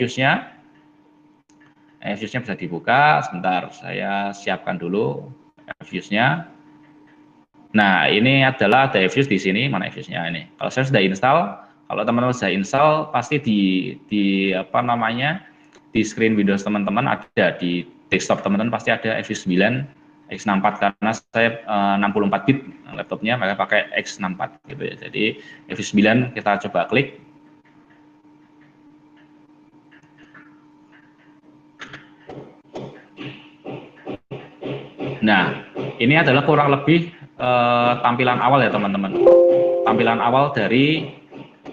Fuse-nya. Fuse-nya bisa dibuka. Sebentar, saya siapkan dulu Fuse-nya. Nah, ini adalah ada Fuse di sini. Mana Fuse-nya ini? Kalau saya sudah install, kalau teman-teman sudah install, pasti di apa namanya, di screen Windows teman-teman ada, di desktop teman-teman pasti ada Fuse 9 X64, karena saya 64 bit laptopnya, maka pakai X64 gitu ya. Jadi Fuse 9 kita coba klik. Nah, ini adalah kurang lebih tampilan awal ya teman-teman. Tampilan awal dari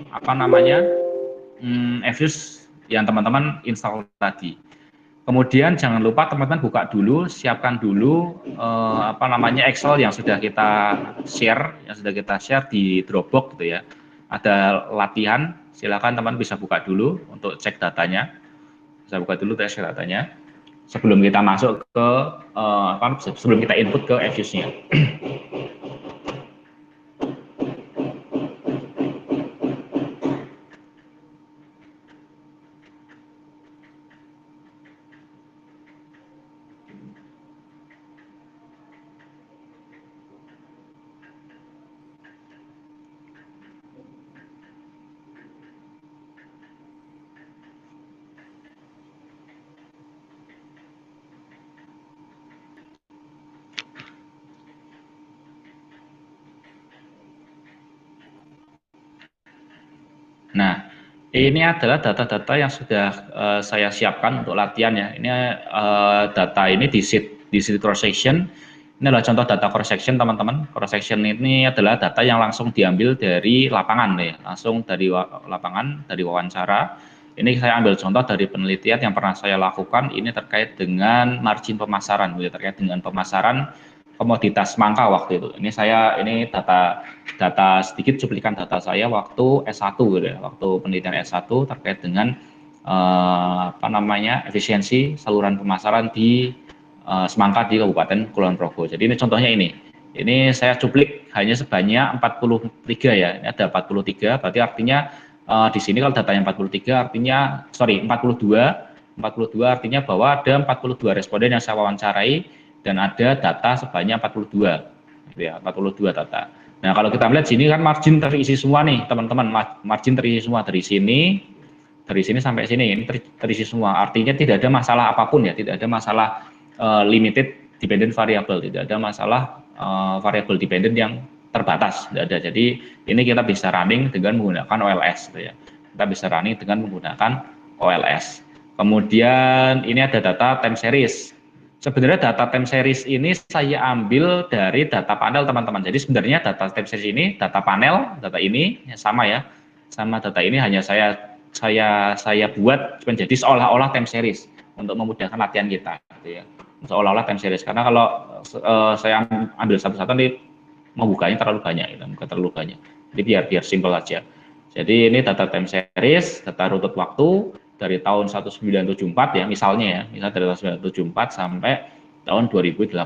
apa namanya, Fuse yang teman-teman install tadi. Kemudian jangan lupa teman-teman buka dulu, siapkan dulu apa namanya, Excel yang sudah kita share di Dropbox gitu ya. Ada latihan, silakan teman bisa buka dulu untuk cek datanya. Bisa buka dulu cek datanya sebelum kita masuk ke sebelum kita input ke Fuse-nya. Nah, ini adalah data-data yang sudah saya siapkan untuk latihan ya. Ini data ini di sheet cross section. Ini adalah contoh data cross section teman-teman. Cross section ini adalah data yang langsung diambil dari lapangan ya, langsung dari lapangan, dari wawancara. Ini saya ambil contoh dari penelitian yang pernah saya lakukan. Ini terkait dengan margin pemasaran, terkait dengan pemasaran komoditas semangka waktu itu. Ini data sedikit cuplikan data saya waktu S1 gitu ya, waktu penelitian S1 terkait dengan apa namanya, efisiensi saluran pemasaran di semangka di Kabupaten Kulon Progo. Jadi ini contohnya ini. Ini saya cuplik hanya sebanyak 43 ya. Ini ada 43, berarti artinya di sini kalau datanya 43 artinya 42 artinya bahwa ada 42 responden yang saya wawancarai dan ada data sebanyak 42 gitu ya, 42 data. Nah, kalau kita melihat sini kan margin terisi semua nih, teman-teman. Margin terisi semua dari sini sampai sini, ini terisi semua. Artinya tidak ada masalah apapun ya, tidak ada masalah limited dependent variable, tidak ada masalah variable dependent yang terbatas, tidak ada. Jadi ini kita bisa running dengan menggunakan OLS gitu ya. Kita bisa running dengan menggunakan OLS. Kemudian ini ada data time series. Sebenarnya data time series ini saya ambil dari data panel teman-teman. Jadi sebenarnya data time series ini, data panel, data ini sama ya, sama data ini hanya saya buat menjadi seolah-olah time series untuk memudahkan latihan kita, gitu ya. Seolah-olah time series, karena kalau saya ambil satu-satu nih membukanya terlalu banyak, gitu, terlalu banyak. Jadi biar simple aja. Jadi ini data time series, data runtut waktu dari tahun 1974 ya, misalnya dari tahun 1974 sampai tahun 2018.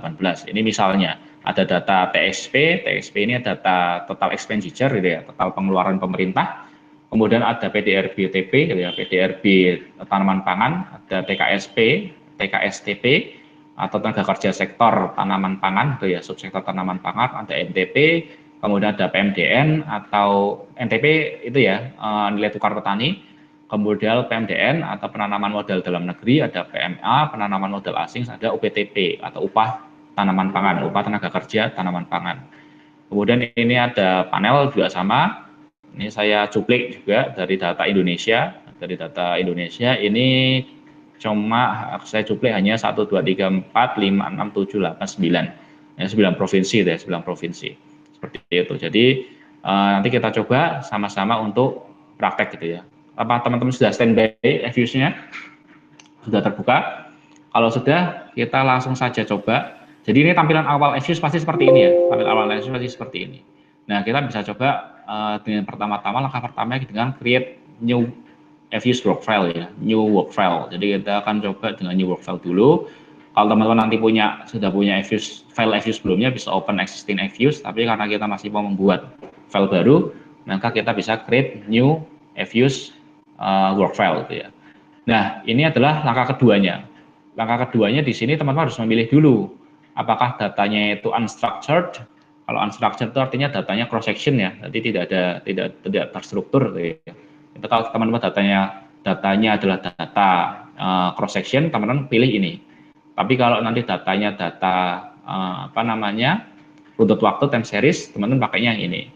Ini misalnya ada data TXP ini data total expenditure gitu ya, total pengeluaran pemerintah. Kemudian ada PDRB-TP gitu ya, PDRB tanaman pangan, ada TKSTP atau tenaga kerja sektor tanaman pangan gitu ya, subsektor tanaman pangan, ada NTP, kemudian ada PMDN atau NTP itu ya, nilai tukar petani, kemudian PMDN atau penanaman modal dalam negeri, ada PMA penanaman modal asing, ada UPTP atau upah tanaman pangan, upah tenaga kerja tanaman pangan. Kemudian ini ada panel juga sama, ini saya cuplik juga dari data Indonesia. Dari data Indonesia ini cuma saya cuplik hanya 1, 2, 3, 4, 5, 6, 7, 8, 9. Ya, 9 provinsi deh, 9 provinsi. Seperti itu. Jadi nanti kita coba sama-sama untuk praktek gitu ya. Apa teman-teman sudah standby Fuse-nya? Sudah terbuka? Kalau sudah, kita langsung saja coba. Jadi ini tampilan awal Fuse pasti seperti ini ya. Tampilan awal Fuse pasti seperti ini. Nah, kita bisa coba dengan pertama-tama, langkah pertama dengan create new Fuse work file ya, new work file. Jadi kita akan coba dengan new work file dulu. Kalau teman-teman nanti sudah punya file Fuse sebelumnya, bisa open existing Fuse. Tapi karena kita masih mau membuat file baru, maka kita bisa create new Fuse work file gitu ya. Nah, ini adalah langkah keduanya. Langkah keduanya di sini teman-teman harus memilih dulu apakah datanya itu unstructured. Kalau unstructured itu artinya datanya cross section ya, jadi tidak terstruktur. Gitu ya. Itu kalau teman-teman datanya adalah data cross section, teman-teman pilih ini. Tapi kalau nanti datanya data apa namanya runtut waktu time series, teman-teman pakainya yang ini.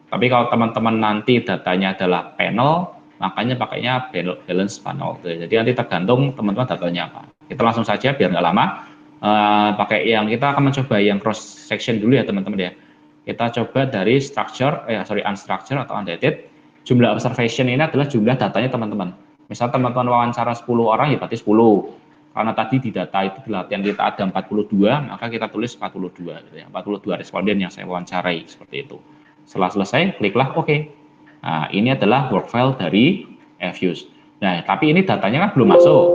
Tapi kalau teman-teman nanti datanya adalah panel, makanya pakainya balance panel. Jadi nanti tergantung teman-teman datanya apa. Kita langsung saja biar nggak lama. Pakai yang kita akan mencoba yang cross section dulu ya teman-teman ya. Kita coba dari unstructured atau undated. Jumlah observation ini adalah jumlah datanya teman-teman. Misal teman-teman wawancara 10 orang ya berarti 10. Karena tadi di data itu di latihan kita ada 42, maka kita tulis 42 gitu ya. 42 responden yang saya wawancarai seperti itu. Setelah selesai, kliklah OK. Nah, ini adalah work file dari Fuse. Nah, tapi ini datanya kan belum masuk.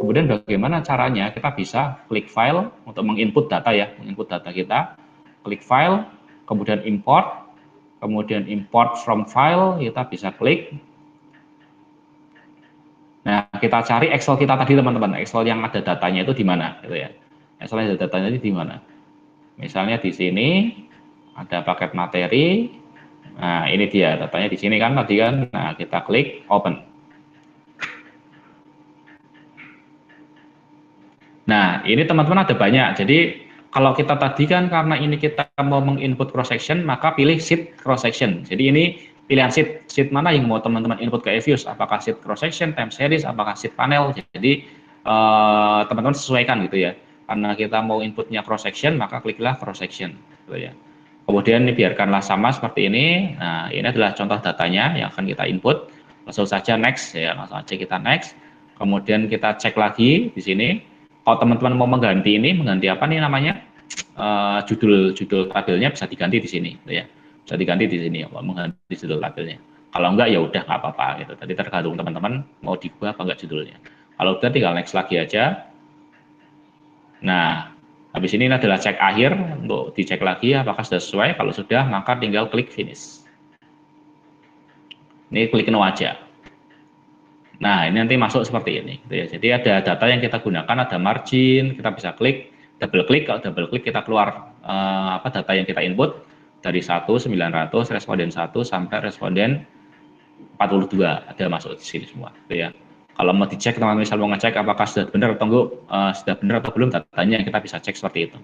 Kemudian bagaimana caranya? Kita bisa klik file untuk menginput data ya, menginput data kita. Klik file, kemudian import from file, kita bisa klik. Nah, kita cari Excel kita tadi teman-teman. Excel yang ada datanya itu di mana gitu ya. Excel yang ada datanya itu di mana? Misalnya di sini ada paket materi. Nah, ini dia datanya di sini kan tadi kan. Nah, kita klik open. Nah, ini teman-teman ada banyak. Jadi kalau kita tadi kan karena ini kita mau menginput cross section, maka pilih sheet cross section. Jadi ini pilihan sheet mana yang mau teman-teman input ke Fuse, apakah sheet cross section, time series, apakah sheet panel. Jadi teman-teman sesuaikan gitu ya. Karena kita mau inputnya cross section, maka kliklah cross section gitu ya. Kemudian ini biarkanlah sama seperti ini. Nah, ini adalah contoh datanya yang akan kita input. Langsung saja next ya, langsung saja kita next. Kemudian kita cek lagi di sini. Kalau teman-teman mau mengganti apa nih namanya? Judul tabelnya bisa diganti di sini gitu ya. Bisa diganti di sini ya, mengganti judul tabelnya. Kalau enggak ya udah nggak apa-apa gitu. Tadi tergantung teman-teman mau diubah apa enggak judulnya. Kalau udah tinggal next lagi aja. Nah, habis ini adalah cek akhir untuk dicek lagi apakah sudah sesuai. Kalau sudah, maka tinggal klik finish. Ini klik no aja. Nah, ini nanti masuk seperti ini. Gitu ya. Jadi ada data yang kita gunakan, ada margin, kita bisa klik, double klik. Kalau double klik kita keluar data yang kita input dari 1.900 responden 1 sampai responden 42 ada masuk di sini semua. Gitu ya. Kalau mau dicek teman-teman misal mau ngecek apakah sudah benar atau enggak, sudah benar atau belum datanya, kita bisa cek seperti itu.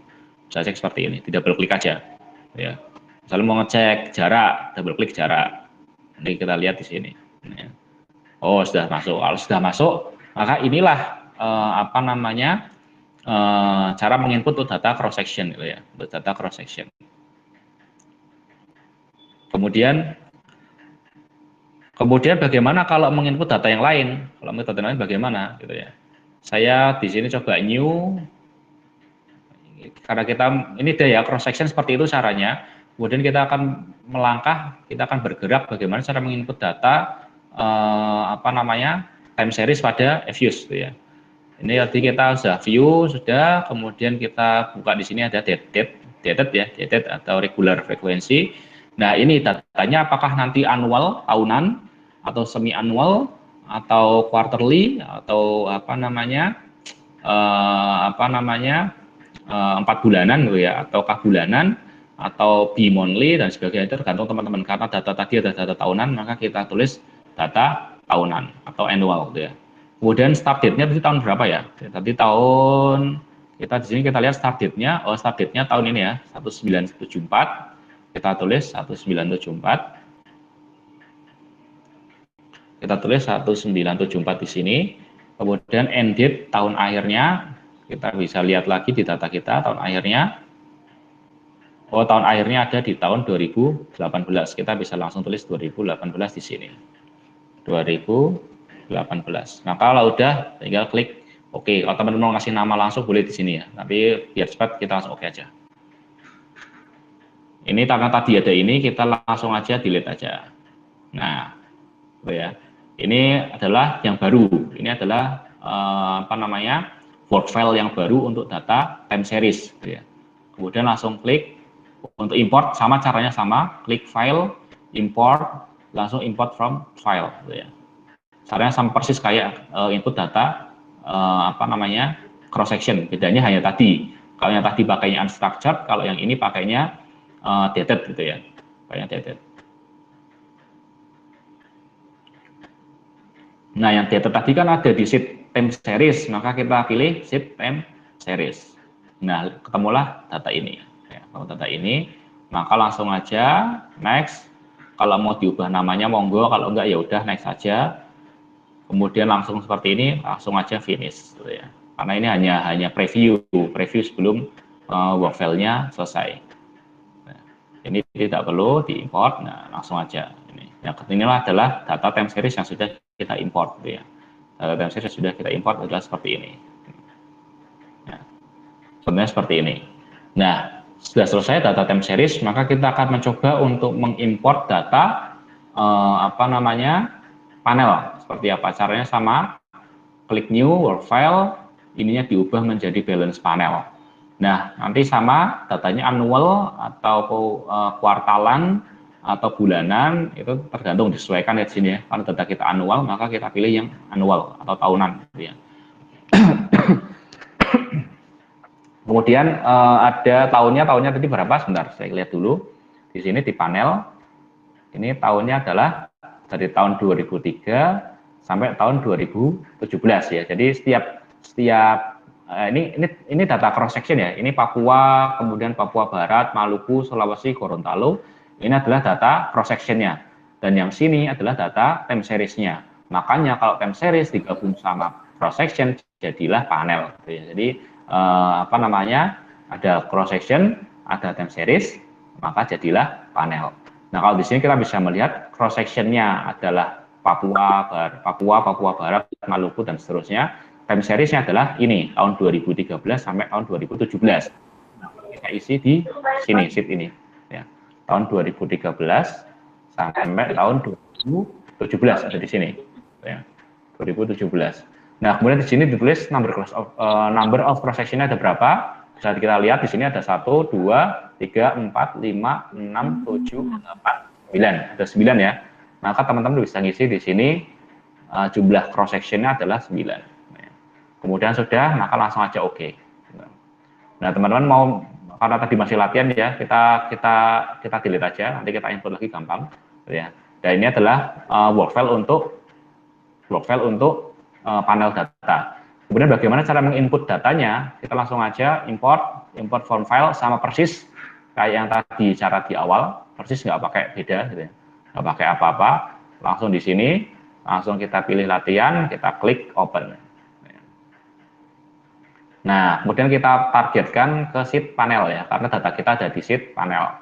Bisa cek seperti ini, tidak double klik aja. Ya. Misalnya mau ngecek jarak, double klik jarak. Ini kita lihat di sini. Ya. Oh, sudah masuk. Kalau sudah masuk, maka inilah cara menginput untuk data cross section gitu ya, untuk data cross section. Kemudian bagaimana kalau menginput data yang lain? Kalau menginput data yang lain bagaimana gitu ya? Saya di sini coba new, karena kita ini deh ya cross section seperti itu caranya. Kemudian kita akan melangkah, kita akan bergerak bagaimana cara menginput data time series pada Fuse gitu ya. Ini tadi kita sudah view, sudah, kemudian kita buka di sini ada dated atau regular frekuensi. Nah, ini datanya apakah nanti annual, tahunan, atau semi annual, atau quarterly, atau 4 bulanan gitu ya, ataukah bulanan, atau bi-monthly dan sebagainya. Itu tergantung teman-teman. Karena data tadi ada data tahunan, maka kita tulis data tahunan atau annual gitu ya. Kemudian start date-nya berarti tahun berapa ya? Tadi tahun kita di sini kita lihat start date-nya, start date-nya tahun ini ya, 1974. Kita tulis 1974. Kita tulis 1974 di sini. Kemudian end date tahun akhirnya kita bisa lihat lagi di data kita tahun akhirnya. Tahun akhirnya ada di tahun 2018. Kita bisa langsung tulis 2018 di sini. 2018. Nah, kalau udah tinggal klik oke. Kalau teman-teman mau ngasih nama langsung boleh di sini ya. Tapi biar cepat kita langsung oke aja. Ini karena tadi ada ini, kita langsung aja delete aja. Nah, ya. Ini adalah yang baru. Ini adalah work file yang baru untuk data time series. Ya. Kemudian langsung klik untuk import, sama caranya sama. Klik file, import, langsung import from file. Ya. Caranya sama persis kayak input data apa namanya cross section. Bedanya hanya tadi. Kalau yang tadi pakainya unstructured, kalau yang ini pakainya dated gitu ya. Pakainya dated. Nah, yang dated tadi kan ada di sheet time series, maka kita pilih sheet time series. Nah, ketemulah data ini. Ya, kalau data ini, maka langsung aja next. Kalau mau diubah namanya monggo, kalau enggak ya udah next aja. Kemudian langsung seperti ini, langsung aja finish gitu ya. Karena ini hanya preview sebelum work file-nya selesai. Nah, ini tidak perlu diimport, nah langsung aja ini. Yang inilah adalah data time series yang sudah kita import gitu ya. Data time series yang sudah kita import adalah seperti ini. Nah, sebenarnya seperti ini. Nah, sudah selesai data time series, maka kita akan mencoba untuk mengimport data apa namanya panel. Seperti apa caranya? Sama klik new work file, ininya diubah menjadi balance panel. Nah, nanti sama datanya annual atau kuartalan atau bulanan itu tergantung disesuaikan di sini ya. Kalau data kita annual maka kita pilih yang annual atau tahunan gitu ya. Kemudian ada tahunnya tadi berapa? Sebentar, saya lihat dulu. Di sini di panel ini tahunnya adalah dari tahun 2003 sampai tahun 2017 ya. Jadi setiap ini data cross section ya. Ini Papua, kemudian Papua Barat, Maluku, Sulawesi, Gorontalo. Ini adalah data cross sectionnya. Dan yang sini adalah data time series-nya. Makanya kalau time series digabung sama cross section jadilah panel. Jadi apa namanya? Ada cross section, ada time series, maka jadilah panel. Nah, kalau di sini kita bisa melihat cross section-nya adalah Papua Barat, Maluku, dan seterusnya. Time series-nya adalah ini, tahun 2013 sampai tahun 2017. Nah, kita isi di sini, sheet ini. Ya. Tahun 2013 sampai tahun 2017 ada di sini. Ya. 2017. Nah, kemudian di sini ditulis number of cross section-nya ada berapa? Bisa kita lihat di sini ada 1, 2, 3, 4, 5, 6, 7, 8, 9. Ada 9 ya. Maka teman-teman bisa ngisi di sini jumlah cross section-nya adalah 9. Kemudian sudah, maka langsung aja oke. Nah, teman-teman mau karena tadi masih latihan ya, kita delete aja, nanti kita input lagi gampang ya. Dan ini adalah work file untuk panel data. Kemudian bagaimana cara menginput datanya? Kita langsung aja import form file sama persis kayak yang tadi cara di awal, persis nggak pakai beda, gitu ya. Nggak pakai apa-apa, langsung di sini, langsung kita pilih latihan, kita klik open. Nah, kemudian kita targetkan ke sheet panel ya, karena data kita ada di sheet panel.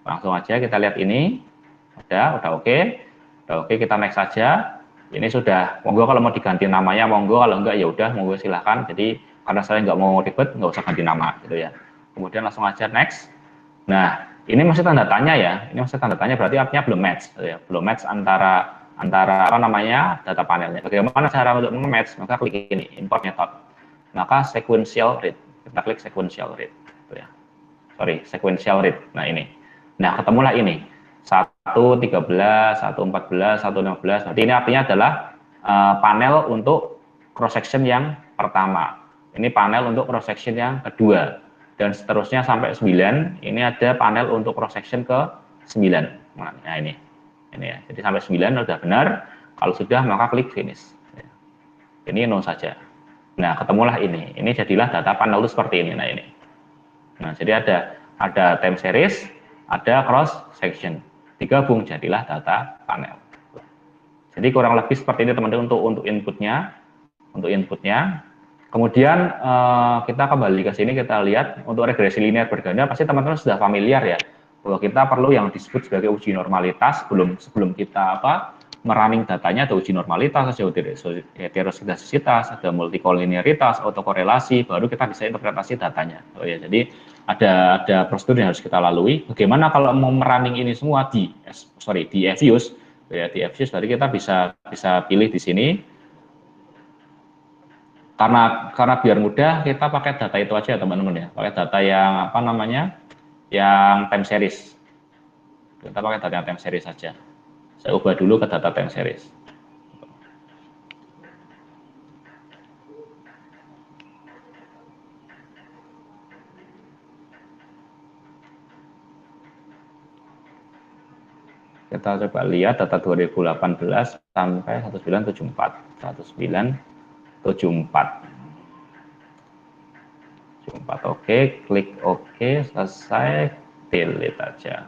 Langsung aja kita lihat ini, udah oke, kita next saja. Ini sudah, monggo kalau mau diganti namanya, monggo, kalau enggak ya udah, monggo silahkan. Jadi karena saya nggak mau ribet, nggak usah ganti nama gitu ya. Kemudian langsung aja next. Nah, ini masih tanda tanya ya, ini masih tanda tanya berarti artinya belum match, gitu ya. Belum match antara apa namanya data panelnya. Bagaimana cara untuk match? Maka klik ini, import method. Maka sequential read, kita klik sequential read, gitu ya. Sorry, sequential read. Nah ini, nah ketemulah ini 1.13, 1.14, 1.15. Berarti ini artinya adalah panel untuk cross section yang pertama. Ini panel untuk cross section yang kedua. Dan seterusnya sampai 9, ini ada panel untuk cross section ke 9. Nah ini ya. Jadi sampai 9 sudah benar. Kalau sudah maka klik finish. Ini no saja. Nah ketemulah ini. Ini jadilah data panel itu seperti ini. Nah ini. Nah jadi ada time series, ada cross section. Digabung jadilah data panel. Jadi kurang lebih seperti ini teman-teman untuk inputnya. Kemudian kita kembali ke sini, kita lihat untuk regresi linear berganda pasti teman-teman sudah familiar ya, bahwa kita perlu yang disebut sebagai uji normalitas sebelum kita merunning datanya. Ada uji normalitas, ada heteroskedastisitas, ada multikolinearitas, autokorelasi, baru kita bisa interpretasi datanya. Ya, jadi ada prosedur yang harus kita lalui. Bagaimana kalau mau merunning ini semua di Evius, ya di Evius tadi kita bisa pilih di sini. Karena biar mudah kita pakai data itu aja teman-teman ya, pakai data yang apa namanya, yang time series. Kita pakai data yang time series saja. Saya ubah dulu ke data time series. Kita coba lihat data 2018 sampai 1974. 1974. Oke, klik OK, selesai, delete aja.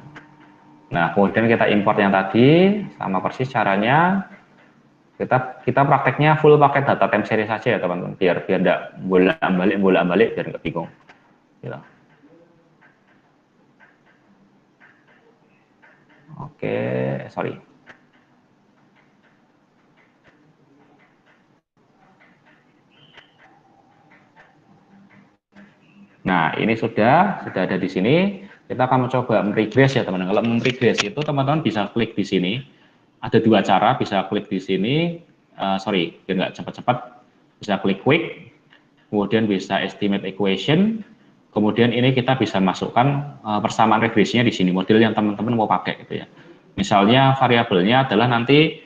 Nah, kemudian kita import yang tadi, sama persis caranya. Kita prakteknya full pakai data time series saja ya teman-teman, biar tidak bolak-balik biar nggak bingung. Gitu. Oke, sorry. Nah, ini sudah ada di sini. Kita akan mencoba meregress ya teman-teman. Kalau meregress itu teman-teman bisa klik di sini. Ada dua cara, bisa klik di sini. Sorry, biar nggak cepat-cepat. Bisa klik quick, kemudian bisa estimate equation. Kemudian ini kita bisa masukkan persamaan regresinya di sini, model yang teman-teman mau pakai gitu ya. Misalnya variabelnya adalah nanti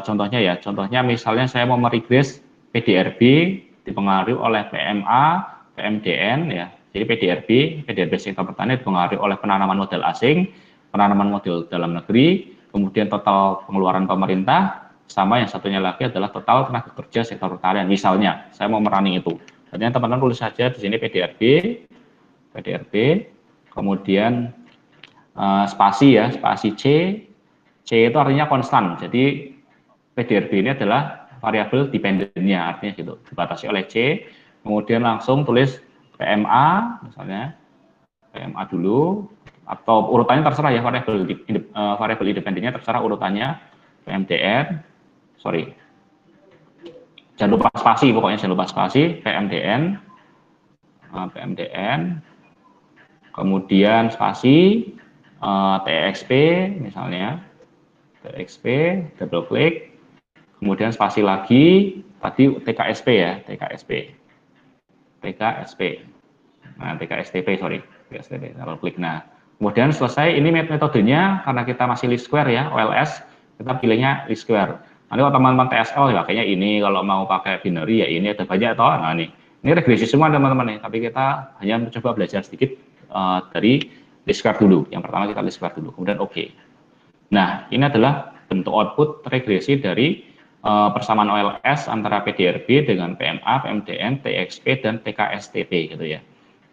contohnya misalnya saya mau meregress PDRB dipengaruhi oleh PMA, PMDN ya. Jadi PDRB sektor pertanian dipengaruhi oleh penanaman modal asing, penanaman modal dalam negeri, kemudian total pengeluaran pemerintah, sama yang satunya lagi adalah total tenaga kerja sektor pertanian. Misalnya saya mau merunning itu. Jadi teman-teman tulis saja di sini PDRB, kemudian spasi ya, spasi C itu artinya konstan. Jadi PDRB ini adalah variabel dependennya, artinya gitu, dibatasi oleh C. Kemudian langsung tulis PMA, misalnya PMA dulu, atau urutannya terserah ya, variabel independennya terserah urutannya, PMDN, sorry, jangan lupa spasi, pokoknya jangan lupa spasi, PMDN, kemudian spasi, TXP misalnya, TXP, double klik, kemudian spasi lagi, tadi TKSP ya, TKSP, nah TKSTP, sorry, TKSTP, double klik. Nah, kemudian selesai, ini metodenya, karena kita masih least square ya, OLS, kita pilihnya least square. Nanti kalau teman-teman TSL ya kayaknya ini, kalau mau pakai binary ya ini, ada banyak toh. Nah ini regresi semua teman-teman nih, tapi kita hanya mencoba belajar sedikit dari least square dulu. Yang pertama kita least square dulu, kemudian oke. Nah, ini adalah bentuk output regresi dari persamaan OLS antara PDRB dengan PMA, PMDN, TXP, dan TKSTP gitu ya.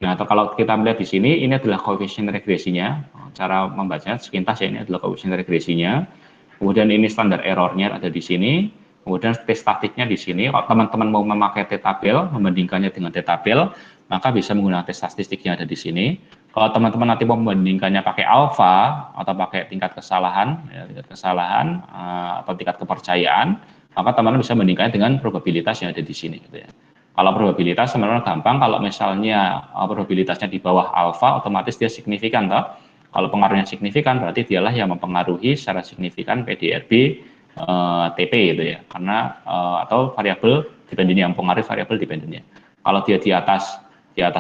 Nah, atau kalau kita melihat di sini, ini adalah koefisien regresinya. Cara membacanya sepintas ya, ini adalah koefisien regresinya. Kemudian ini standar errornya ada di sini. Kemudian t-statiknya di sini. Kalau teman-teman mau memakai t-tabel, membandingkannya dengan t-tabel, maka bisa menggunakan t-statistiknya ada di sini. Kalau teman-teman nanti mau membandingkannya pakai alfa atau pakai tingkat kesalahan, atau tingkat kepercayaan, maka teman-teman bisa membandingkannya dengan probabilitas yang ada di sini. Gitu ya. Kalau probabilitas sebenarnya gampang, kalau misalnya probabilitasnya di bawah alfa, otomatis dia signifikan, toh. Kalau pengaruhnya signifikan, berarti dialah yang mempengaruhi secara signifikan PDRB TP gitu ya, karena atau variabel dependennya, yang mempengaruhi variabel dependennya. Kalau dia di atas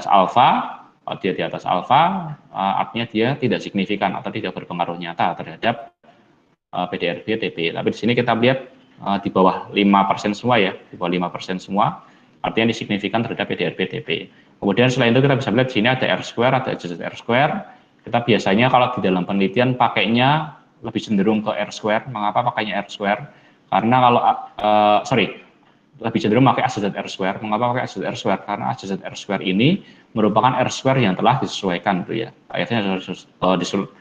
alfa, kalau dia di atas alfa, artinya dia tidak signifikan atau tidak berpengaruh nyata terhadap PDRB TP. Tapi di sini kita lihat di bawah 5% semua ya, di bawah 5% semua, artinya ini signifikan terhadap PDRB TP. Kemudian selain itu kita bisa lihat di sini ada R square, ada adjusted R square. Kita biasanya kalau di dalam penelitian pakainya lebih cenderung ke R square. Mengapa pakainya R square? Karena kalau lebih cenderung pakai adjusted R square. Mengapa pakai adjusted R square? Karena adjusted R square ini merupakan R square yang telah disesuaikan tuh ya. Ayatnya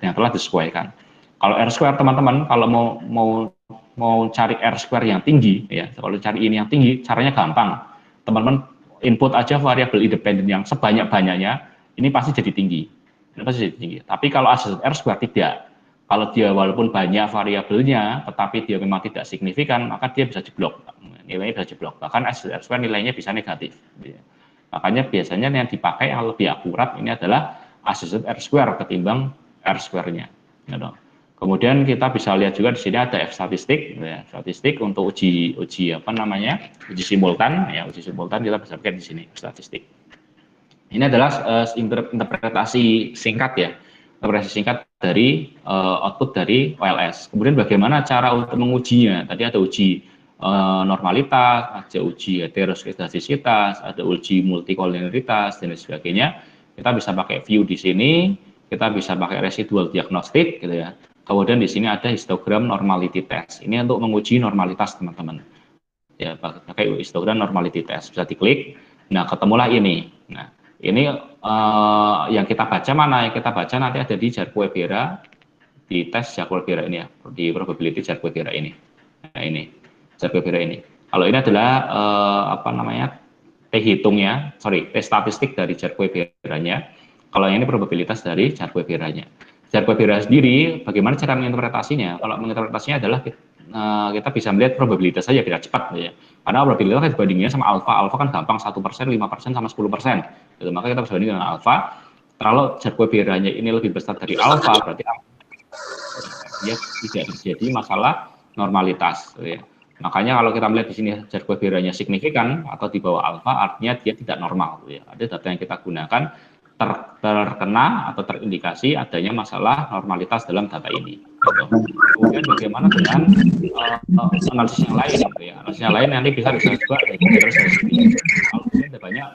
yang telah disesuaikan. Kalau R square teman-teman, kalau mau cari R square yang tinggi ya, kalau cari ini yang tinggi, caranya gampang. Teman-teman input aja variabel independen yang sebanyak-banyaknya, ini pasti jadi tinggi. Ini pasti jadi tinggi. Tapi kalau adjusted R square tidak. Kalau dia walaupun banyak variabelnya, tetapi dia memang tidak signifikan, maka dia bisa jeblok. Nilainya bisa jeblok. Bahkan adjusted R square nilainya bisa negatif. Makanya biasanya yang dipakai yang lebih akurat ini adalah adjusted R square ketimbang R square-nya. Kemudian kita bisa lihat juga di sini ada F statistik, ya, statistik untuk uji simultan, ya uji simultan kita bisa pakai di sini statistik. Ini adalah interpretasi singkat ya, interpretasi singkat dari output dari OLS. Kemudian bagaimana cara untuk mengujinya? Tadi ada uji normalitas, ada uji heteroskedastisitas, ada uji multikolinialitas dan sebagainya. Kita bisa pakai view di sini, kita bisa pakai residual diagnostik gitu ya. Kemudian di sini ada histogram normality test. Ini untuk menguji normalitas teman-teman. Ya, pakai histogram normality test. Bisa diklik. Nah, ketemulah ini. Nah, ini yang kita baca mana? Yang kita baca nanti ada di Jarque-Bera, di tes Jarque-Bera ini ya, di probability Jarque-Bera ini. Nah, ini Jarque-Bera ini. Kalau ini adalah apa namanya? T statistik dari Jarque-Beranya. Kalau ini probabilitas dari Jarque-Beranya. Jarque-Bera sendiri, bagaimana cara menginterpretasinya? Kalau menginterpretasinya adalah kita bisa melihat probabilitas saja tidak cepat, ya. Karena probabilitas kan dibandingnya sama alfa, alfa kan gampang 1%, 5% sama 10%. Gitu. Maka kita bisa bandingkan dengan alfa. Kalau Jarque-Beranya ini lebih besar dari alfa, berarti dia tidak terjadi masalah normalitas, ya. Makanya kalau kita melihat di sini Jarque-Beranya signifikan atau di bawah alfa, artinya dia tidak normal, ya. Ada data yang kita gunakan terkena atau terindikasi adanya masalah normalitas dalam data ini. Gitu. Kemudian bagaimana dengan analisis yang lain? Gitu ya. Analisis yang lain nanti bisa juga heterogeneous sensitivity. Kalau di sini ada banyak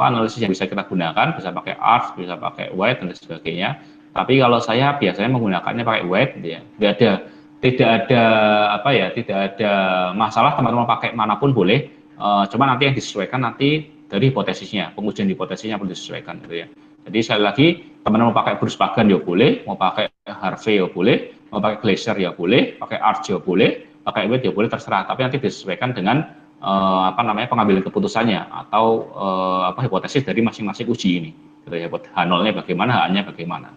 analisis yang bisa kita gunakan, bisa pakai ARF, bisa pakai White dan sebagainya. Tapi kalau saya biasanya menggunakannya pakai White, gitu ya. Tidak ada masalah, teman-teman pakai manapun boleh. Cuma nanti yang disesuaikan nanti dari hipotesisnya, pengujian hipotesisnya perlu disesuaikan, gitu ya. Jadi sekali lagi, teman-teman mau pakai Bruce Pagan ya boleh, mau pakai Harvey ya boleh, mau pakai Glaser ya boleh, pakai Arch ya boleh, pakai White ya boleh, terserah. Tapi nanti disesuaikan dengan pengambilan keputusannya atau hipotesis dari masing-masing uji ini. Gitu ya, H0-nya bagaimana, H-nya bagaimana.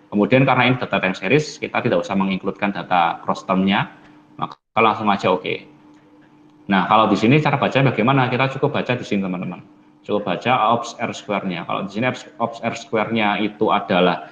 Kemudian karena ini data time series, kita tidak usah menginkludkan data cross term-nya, maka langsung aja oke. Nah, kalau di sini cara baca bagaimana? Kita cukup baca di sini, teman-teman. Cukup baca ops R square-nya. Kalau di sini ops R square-nya itu adalah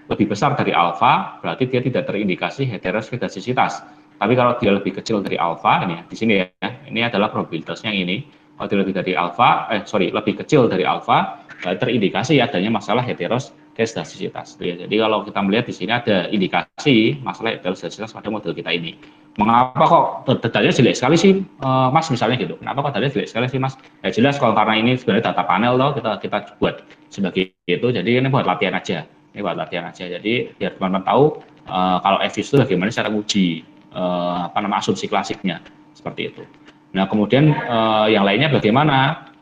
lebih besar dari alfa, berarti dia tidak terindikasi heteroskedastisitas. Tapi kalau dia lebih kecil dari alfa, ini di sini ya, ini adalah probabilitasnya ini. Kalau dia lebih dari alfa, lebih kecil dari alfa, terindikasi adanya masalah heteroskedastisitas. Jadi kalau kita melihat di sini ada indikasi masalah heteroskedastisitas pada model kita ini. Mengapa kok datanya jelek sekali sih, Mas, misalnya gitu? Kenapa kok datanya jelek sekali sih, Mas? Ya jelas kalau karena ini sebenarnya data panel loh, kita buat sebagai itu. Jadi ini buat latihan aja. Ini buat latihan aja. Jadi biar teman-teman tahu kalau EVIS itu bagaimana cara uji asumsi klasiknya seperti itu. Nah, kemudian yang lainnya bagaimana?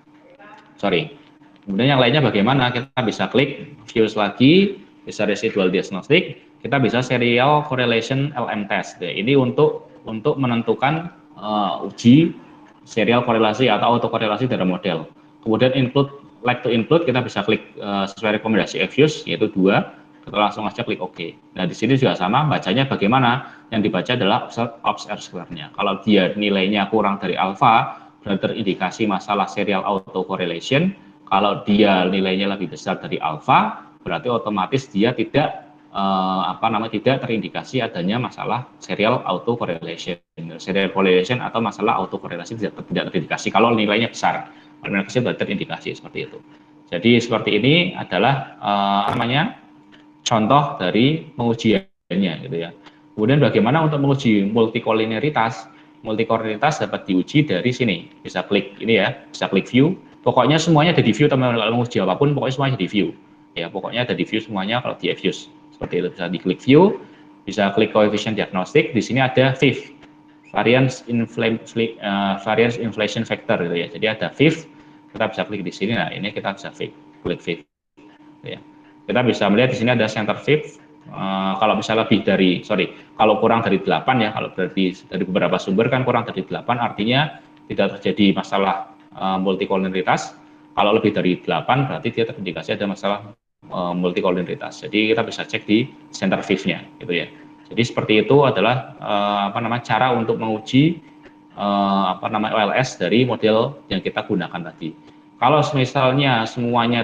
Kemudian yang lainnya bagaimana? Kita bisa klik views lagi, bisa residual diagnostic, kita bisa serial correlation LM test. Ini untuk menentukan uji serial korelasi atau autokorelasi dari model. Kemudian like to include, kita bisa klik sesuai rekomendasi EVIUS, yaitu 2, kita langsung aja klik OK. Nah, di sini juga sama, bacanya bagaimana? Yang dibaca adalah ops R square-nya. Kalau dia nilainya kurang dari alfa, berarti terindikasi masalah serial autocorrelation. Kalau dia nilainya lebih besar dari alfa, berarti otomatis dia tidak tidak terindikasi adanya masalah serial autocorrelation. Serial correlation atau masalah autokorelasi tidak terindikasi kalau nilainya besar. Kalau nilainya kecil berarti terindikasi seperti itu. Jadi seperti ini adalah contoh dari pengujiannya, gitu ya. Kemudian bagaimana untuk menguji multikoliniaritas? Multikoliniaritas dapat diuji dari sini. Bisa klik ini ya, bisa klik view. Pokoknya semuanya ada di view, teman-teman. Kalau menguji apapun, pokoknya semuanya ada di view. Ya, pokoknya ada di view semuanya kalau di views. Seperti itu, bisa diklik view, bisa klik coefficient diagnostic. Di sini ada VIF, variance inflation factor, gitu ya. Jadi ada VIF, kita bisa klik di sini. Nah, ini kita bisa klik VIF. Ya. Kita bisa melihat di sini ada center VIF. Kalau misalnya kalau kurang dari 8 ya, kalau dari beberapa sumber kan kurang dari 8, artinya tidak terjadi masalah multikoliniaritas. Kalau lebih dari 8 berarti dia terindikasi ada masalah multikoliniaritas. Jadi kita bisa cek di center VIF-nya, gitu ya. Jadi seperti itu adalah cara untuk menguji OLS dari model yang kita gunakan tadi. Kalau misalnya semuanya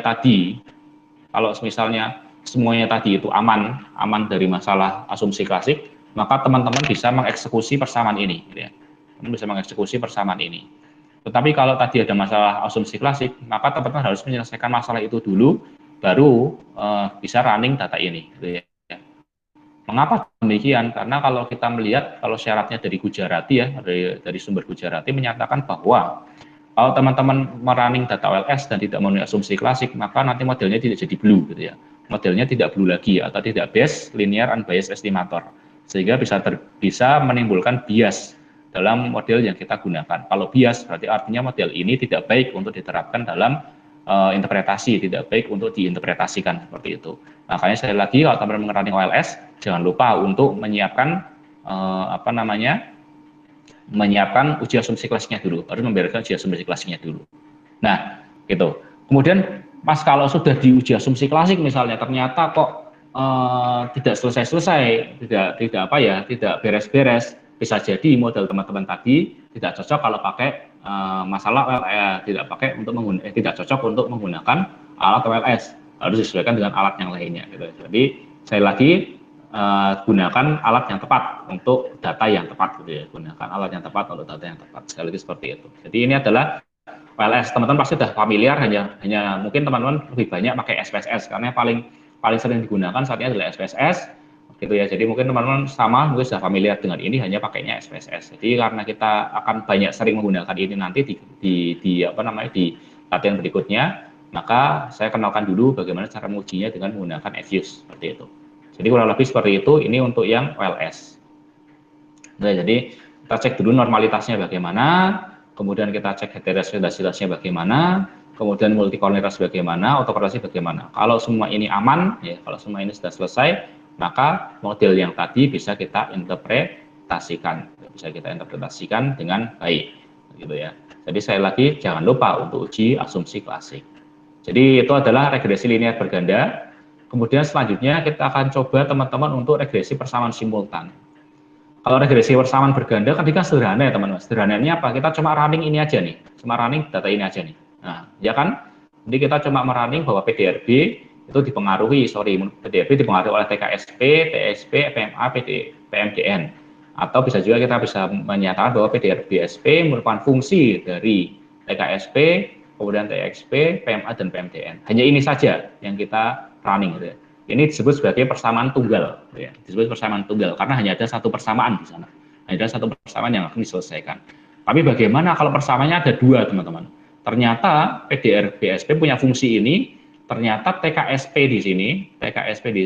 itu aman dari masalah asumsi klasik, maka teman-teman bisa mengeksekusi persamaan ini, gitu ya. Tetapi kalau tadi ada masalah asumsi klasik, maka teman-teman harus menyelesaikan masalah itu dulu, baru bisa running data ini, gitu ya. Mengapa demikian? Karena kalau kita melihat, kalau syaratnya dari Gujarati ya, dari sumber Gujarati menyatakan bahwa kalau teman-teman merunning data OLS dan tidak memenuhi asumsi klasik, maka nanti modelnya tidak jadi blue, gitu ya. modelnya tidak blue lagi atau tidak Bayes linear unbiased estimator, sehingga bisa menimbulkan bias dalam model yang kita gunakan. Kalau bias berarti artinya model ini tidak baik untuk diterapkan dalam interpretasi, tidak baik untuk diinterpretasikan seperti itu. Makanya sekali lagi kalau teman-teman running OLS, jangan lupa untuk menyiapkan menyiapkan uji asumsi klasiknya dulu, harus membereskan uji asumsi klasiknya dulu. Nah, gitu. Kemudian Mas kalau sudah diuji asumsi klasik misalnya ternyata kok tidak selesai-selesai, tidak beres-beres, bisa jadi model teman-teman tadi tidak cocok kalau pakai tidak cocok untuk menggunakan alat OLS, harus disesuaikan dengan alat yang lainnya gitu. Jadi saya lagi gunakan alat yang tepat untuk data yang tepat gitu ya, gunakan alat yang tepat untuk data yang tepat, sekali lagi seperti itu. Jadi ini adalah OLS, teman-teman pasti sudah familiar, hanya mungkin teman-teman lebih banyak pakai SPSS karena paling sering digunakan saat ini adalah SPSS gitu ya. Jadi mungkin teman-teman mungkin sudah familiar dengan ini, hanya pakainya SPSS. Jadi karena kita akan banyak sering menggunakan ini nanti di latihan berikutnya, maka saya kenalkan dulu bagaimana cara mengujinya dengan menggunakan EFUSE seperti itu. Jadi kurang lebih seperti itu, ini untuk yang OLS. Nah, jadi kita cek dulu normalitasnya bagaimana, kemudian kita cek heteroskedasitasnya bagaimana, kemudian multikolonialitas bagaimana, autokorelasi bagaimana. Kalau semua ini aman, ya, kalau semua ini sudah selesai, maka model yang tadi bisa kita interpretasikan dengan baik, gitu ya. Jadi saya lagi jangan lupa untuk uji asumsi klasik. Jadi itu adalah regresi linear berganda. Kemudian selanjutnya kita akan coba teman-teman untuk regresi persamaan simultan. Kalau regresi persamaan berganda kan sederhana ya teman-teman. Sederhananya apa? Kita cuma running ini aja nih, cuma running data ini aja nih. Nah, ya kan? Jadi kita cuma merunning bahwa PDRB itu dipengaruhi oleh TKSP, TSP, PMA, PMDN. Atau bisa juga kita bisa menyatakan bahwa PDRB-SP merupakan fungsi dari TKSP, kemudian TXP, PMA, dan PMDN. Hanya ini saja yang kita running gitu ya. Ini disebut sebagai persamaan tunggal, ya. Disebut persamaan tunggal karena hanya ada satu persamaan di sana, hanya ada satu persamaan yang akan diselesaikan. Tapi bagaimana kalau persamaannya ada dua, teman-teman? Ternyata PDR-BSP punya fungsi ini, ternyata TKSP di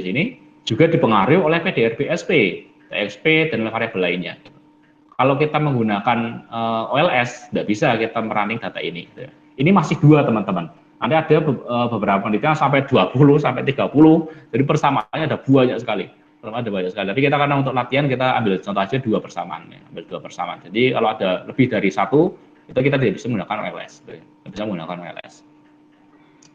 sini juga dipengaruhi oleh PDR-BSP, TXP, dan variabel lainnya. Kalau kita menggunakan OLS, tidak bisa kita merunning data ini. Ini masih dua, teman-teman. Nanti ada beberapa penelitian sampai 20, sampai 30, jadi persamaannya ada banyak sekali. Tapi kita karena untuk latihan kita ambil contoh aja dua persamaan. Jadi kalau ada lebih dari satu, itu kita tidak bisa menggunakan OLS.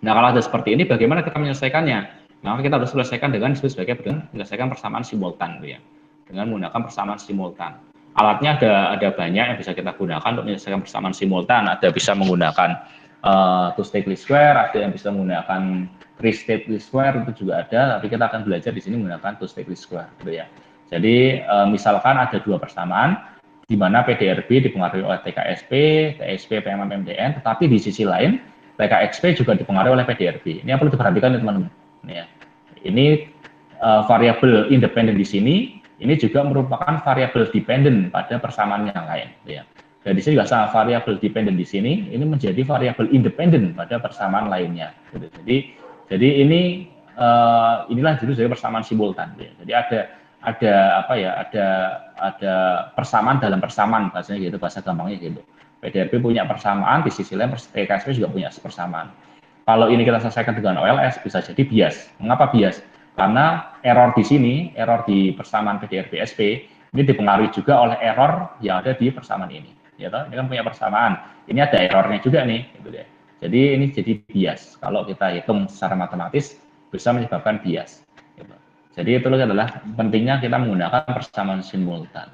Nah kalau ada seperti ini, bagaimana kita menyelesaikannya? Maka kita harus selesaikan dengan menyelesaikan persamaan simultan, ya. Dengan menggunakan persamaan simultan. Alatnya ada banyak yang bisa kita gunakan untuk menyelesaikan persamaan simultan. Ada bisa menggunakan two-state least square, ada yang bisa menggunakan three-state least square, itu juga ada, tapi kita akan belajar di sini menggunakan two-state least square, gitu ya. Jadi misalkan ada dua persamaan, di mana PDRB dipengaruhi oleh TKSP, TSP, PMA, PMDN, tetapi di sisi lain TKXP juga dipengaruhi oleh PDRB. Ini yang perlu diperhatikan ya teman-teman. Ya. Ini variabel independen di sini, ini juga merupakan variabel dependen pada persamaan yang lain. Ya. Dan di sini juga sama, variabel dependen di sini ini menjadi variabel independen pada persamaan lainnya. Jadi ini inilah judul dari persamaan simultan. Ya. Jadi ada persamaan dalam persamaan, bahasanya gitu, bahasa gampangnya gitu. PDRB punya persamaan, di sisi lain TKSP juga punya persamaan. Kalau ini kita selesaikan dengan OLS bisa jadi bias. Mengapa bias? Karena error di sini, error di persamaan PDRB-SP ini dipengaruhi juga oleh error yang ada di persamaan ini. Ya toh? Ini kan punya persamaan. Ini ada errornya juga nih, gitu deh. Jadi ini jadi bias. Kalau kita hitung secara matematis bisa menyebabkan bias. Gitu. Jadi itu adalah pentingnya kita menggunakan persamaan simultan.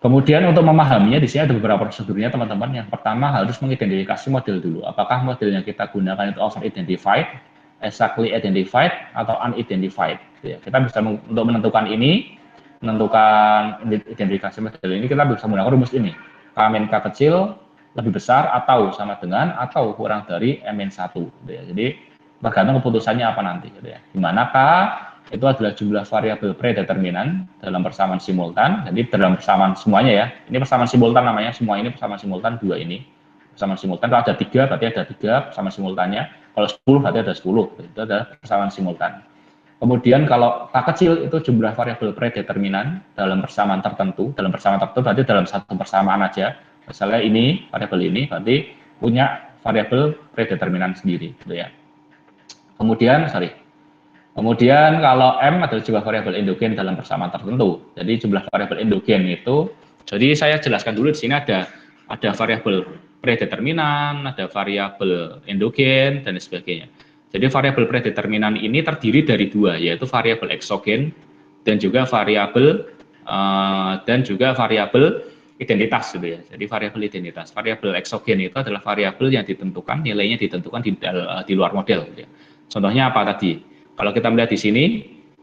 Kemudian untuk memahaminya di sini ada beberapa prosedurnya teman-teman. Yang pertama harus mengidentifikasi model dulu. Apakah model yang kita gunakan itu over-identified, exactly identified, atau unidentified. Ya, kita bisa untuk menentukan identifikasi model ini, kita bisa menggunakan rumus ini. K-K kecil lebih besar atau sama dengan atau kurang dari M-1. Ya. Jadi tergantung keputusannya apa nanti. Ya. Di mana K itu adalah jumlah variabel predeterminan dalam persamaan simultan. Jadi dalam persamaan semuanya ya. Ini persamaan simultan namanya. Semua ini persamaan simultan dua ini. Persamaan simultan kalau ada tiga, berarti ada tiga persamaan simultannya. Kalau 10 berarti ada 10, itu adalah persamaan simultan. Kemudian kalau K kecil itu jumlah variabel predeterminan dalam persamaan tertentu berarti dalam satu persamaan aja. Misalnya ini variabel ini berarti punya variabel predeterminan sendiri, gitu ya. Kemudian kalau M adalah jumlah variabel endogen dalam persamaan tertentu. Jadi jumlah variabel endogen itu, jadi saya jelaskan dulu di sini ada variabel predeterminan, ada variabel endogen dan sebagainya. Jadi variabel predeterminan ini terdiri dari dua, yaitu variabel eksogen dan juga variabel identitas, gitu ya. Jadi variabel identitas, variabel eksogen itu adalah variabel yang ditentukan, nilainya ditentukan di luar model, gitu ya. Contohnya apa tadi? Kalau kita melihat di sini,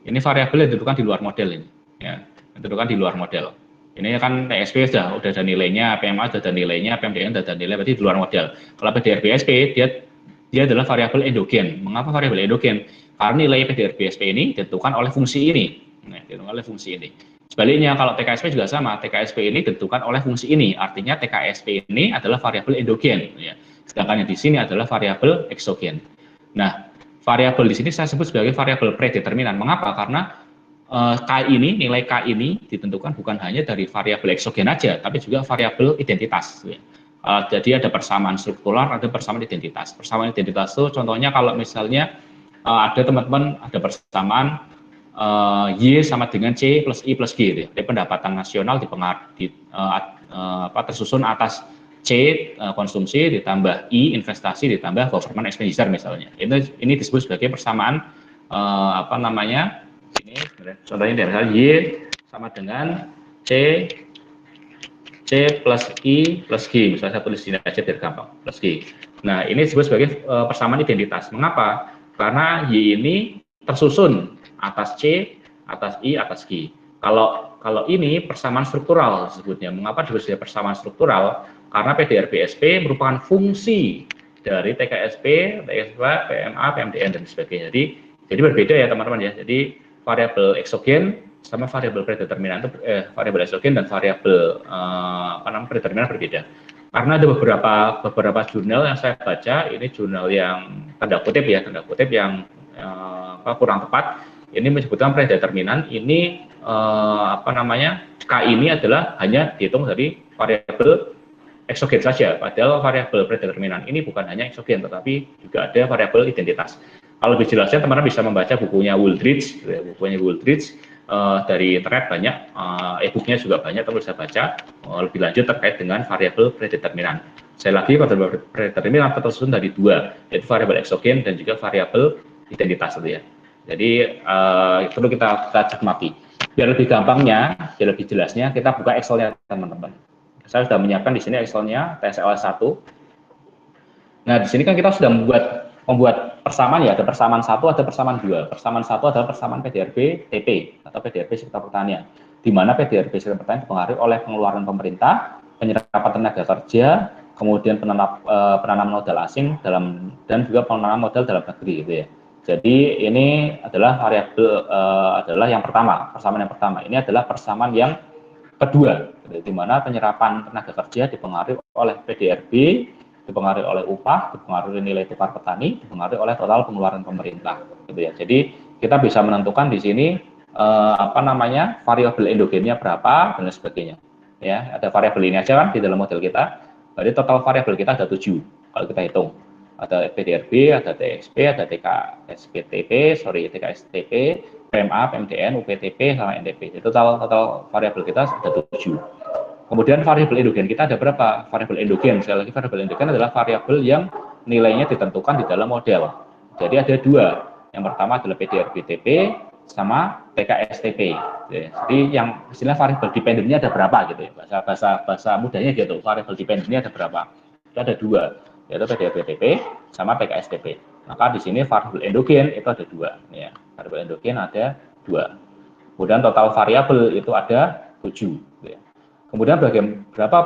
ini variabel yang ditentukan di luar model ini, ya, ditentukan di luar model. Ini kan TSP sudah ada nilainya, PMA sudah ada nilainya, PMDN sudah ada nilai, berarti di luar model. Kalau PDR-BSP dia adalah variabel endogen. Mengapa variabel endogen? Karena nilai PDR-BSP ini ditentukan oleh fungsi ini. Nah, ditentukan oleh fungsi ini. Sebaliknya kalau TKSP juga sama, TKSP ini ditentukan oleh fungsi ini. Artinya TKSP ini adalah variabel endogen, ya. Sedangkan yang di sini adalah variabel eksogen. Nah, variabel di sini saya sebut sebagai variabel predeterminan. Mengapa? Karena nilai K ini ditentukan bukan hanya dari variabel eksogen aja, tapi juga variabel identitas. Ya. Jadi ada persamaan struktural, ada persamaan identitas. Persamaan identitas itu contohnya kalau misalnya ada teman-teman ada persamaan Y sama dengan C plus I plus G. Gitu ya. Jadi pendapatan nasional tersusun atas C konsumsi ditambah I investasi ditambah government expenditure misalnya. Ini disebut sebagai persamaan ini contohnya misalnya Y sama dengan C plus I plus G, misalnya saya tulis sini aja biar gampang, plus G. Nah, ini disebut sebagai persamaan identitas. Mengapa? Karena Y ini tersusun atas C, atas I, atas G. Kalau ini persamaan struktural disebutnya. Mengapa disebut sebagai persamaan struktural? Karena PDR-BSP merupakan fungsi dari TKSP, TSP, PMA, PMDN dan sebagainya. Jadi berbeda ya teman-teman ya. Jadi variabel eksogen sama variabel predeterminan itu variabel eksogen dan variabel predeterminan berbeda. Karena ada beberapa jurnal yang saya baca, ini jurnal yang tanda kutip yang kurang tepat. Ini menyebutkan predeterminan ini K ini adalah hanya dihitung dari variabel eksogen saja, padahal variabel predeterminan ini bukan hanya eksogen, tetapi juga ada variabel identitas. Kalau lebih jelasnya, teman-teman bisa membaca bukunya Wooldridge, dari internet banyak, e-booknya juga banyak, teman bisa baca lebih lanjut terkait dengan variabel predeterminan. Saya lagi, variabel predeterminan tersusun dari dua, yaitu variabel eksogen dan juga variabel identitas, ya. Jadi perlu kita cermati. Biar lebih gampangnya, biar lebih jelasnya, kita buka Excel-nya teman-teman. Saya sudah menyiapkan di sini Excel-nya TSL1. Nah, di sini kan kita sudah membuat persamaan ya, ada persamaan 1, ada persamaan 2. Persamaan 1 adalah persamaan PDRB TP atau PDRB sektor pertanian, di mana PDRB sektor pertanian dipengaruhi oleh pengeluaran pemerintah, penyerapan tenaga kerja, kemudian penanaman modal asing dan juga penanaman modal dalam negeri, gitu ya. Jadi ini adalah variabel adalah yang pertama, persamaan yang pertama. Ini adalah persamaan yang kedua, di mana penyerapan tenaga kerja dipengaruhi oleh PDRB, dipengaruhi oleh upah, dipengaruhi nilai tukar petani, dipengaruhi oleh total pengeluaran pemerintah, gitu ya. Jadi kita bisa menentukan di sini variabel endogennya berapa dan sebagainya. Ya, ada variabel ini aja kan di dalam model kita. Jadi total variabel kita ada 7 kalau kita hitung. Ada PDRB, ada TSP, ada TKSPTP, PMA, PMDN, UPTP, sama NTP. Jadi total variabel kita ada 7. Kemudian variabel endogen kita ada berapa? Variabel endogen, sekali lagi variabel endogen adalah variabel yang nilainya ditentukan di dalam model. Jadi ada dua. Yang pertama adalah PDRBTP sama TKSTP. Jadi yang istilah variabel dependennya ada berapa gitu ya. Bahasa mudahnya gitu. Variabel dependennya ada berapa? Itu ada dua, yaitu PDRBTP sama TKSTP. Maka di sini variabel endogen itu ada dua. Ya, variabel endogen ada dua. Kemudian total variabel itu ada 7. Ya. Kemudian berapa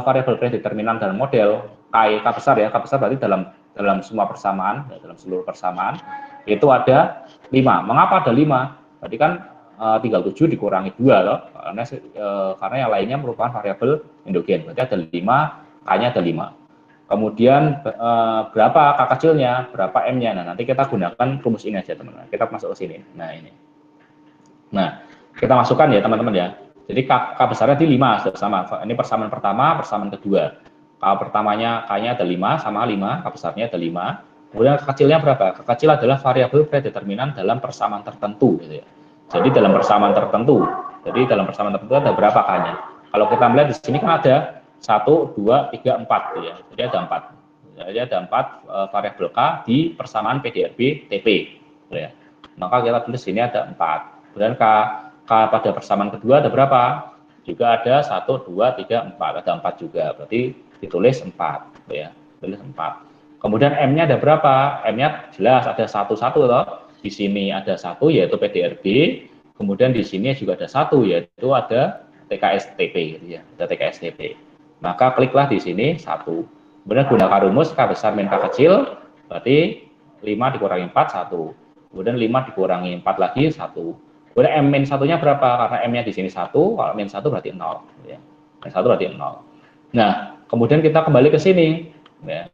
variabel predeterminan dalam model K besar ya, K besar berarti dalam semua persamaan, ya, dalam seluruh persamaan itu ada 5. Mengapa ada 5? Berarti kan tinggal 7 dikurangi 2 loh, karena yang lainnya merupakan variabel endogen. Berarti ada 5, K-nya ada 5. kemudian berapa K kecilnya, berapa M-nya. Nah, nanti kita gunakan rumus ini aja, teman-teman. Kita masuk ke sini. Nah, ini. Nah, kita masukkan ya, teman-teman ya. Jadi K besarnya di 5, sudah sama. Ini persamaan pertama, persamaan kedua. K pertamanya, K-nya ada 5, sama 5, K besarnya ada 5. Kemudian K kecilnya berapa? K kecil adalah variabel predeterminan dalam persamaan tertentu. Gitu ya. Jadi dalam persamaan tertentu. Jadi dalam persamaan tertentu ada berapa K-nya? Kalau kita melihat di sini kan ada 1, 2, 3, 4. Gitu ya. Jadi ada 4. Jadi ada 4 variabel K di persamaan PDRB TP. Gitu ya. Maka kita tulis sini ada 4. Kemudian K pada persamaan kedua ada berapa? Juga ada 1, 2, 3, 4. Ada 4 juga. Berarti ditulis 4. Ya. Tulis 4. Kemudian M-nya ada berapa? M-nya jelas ada 1, 1 loh. Di sini ada 1 yaitu PDRB. Kemudian di sini juga ada 1 yaitu ada TKSTP. Gitu ya. Ada TKSTP. Maka kliklah di sini 1. Kemudian gunakan rumus K besar min K kecil. Berarti 5 dikurangi 4, 1. Kemudian 5 dikurangi 4 lagi, 1. Kemudian M min 1-nya berapa? Karena M-nya di sini 1, kalau min 1 berarti 0. Ya. Min 1 berarti 0. Nah, kemudian kita kembali ke sini. Ya.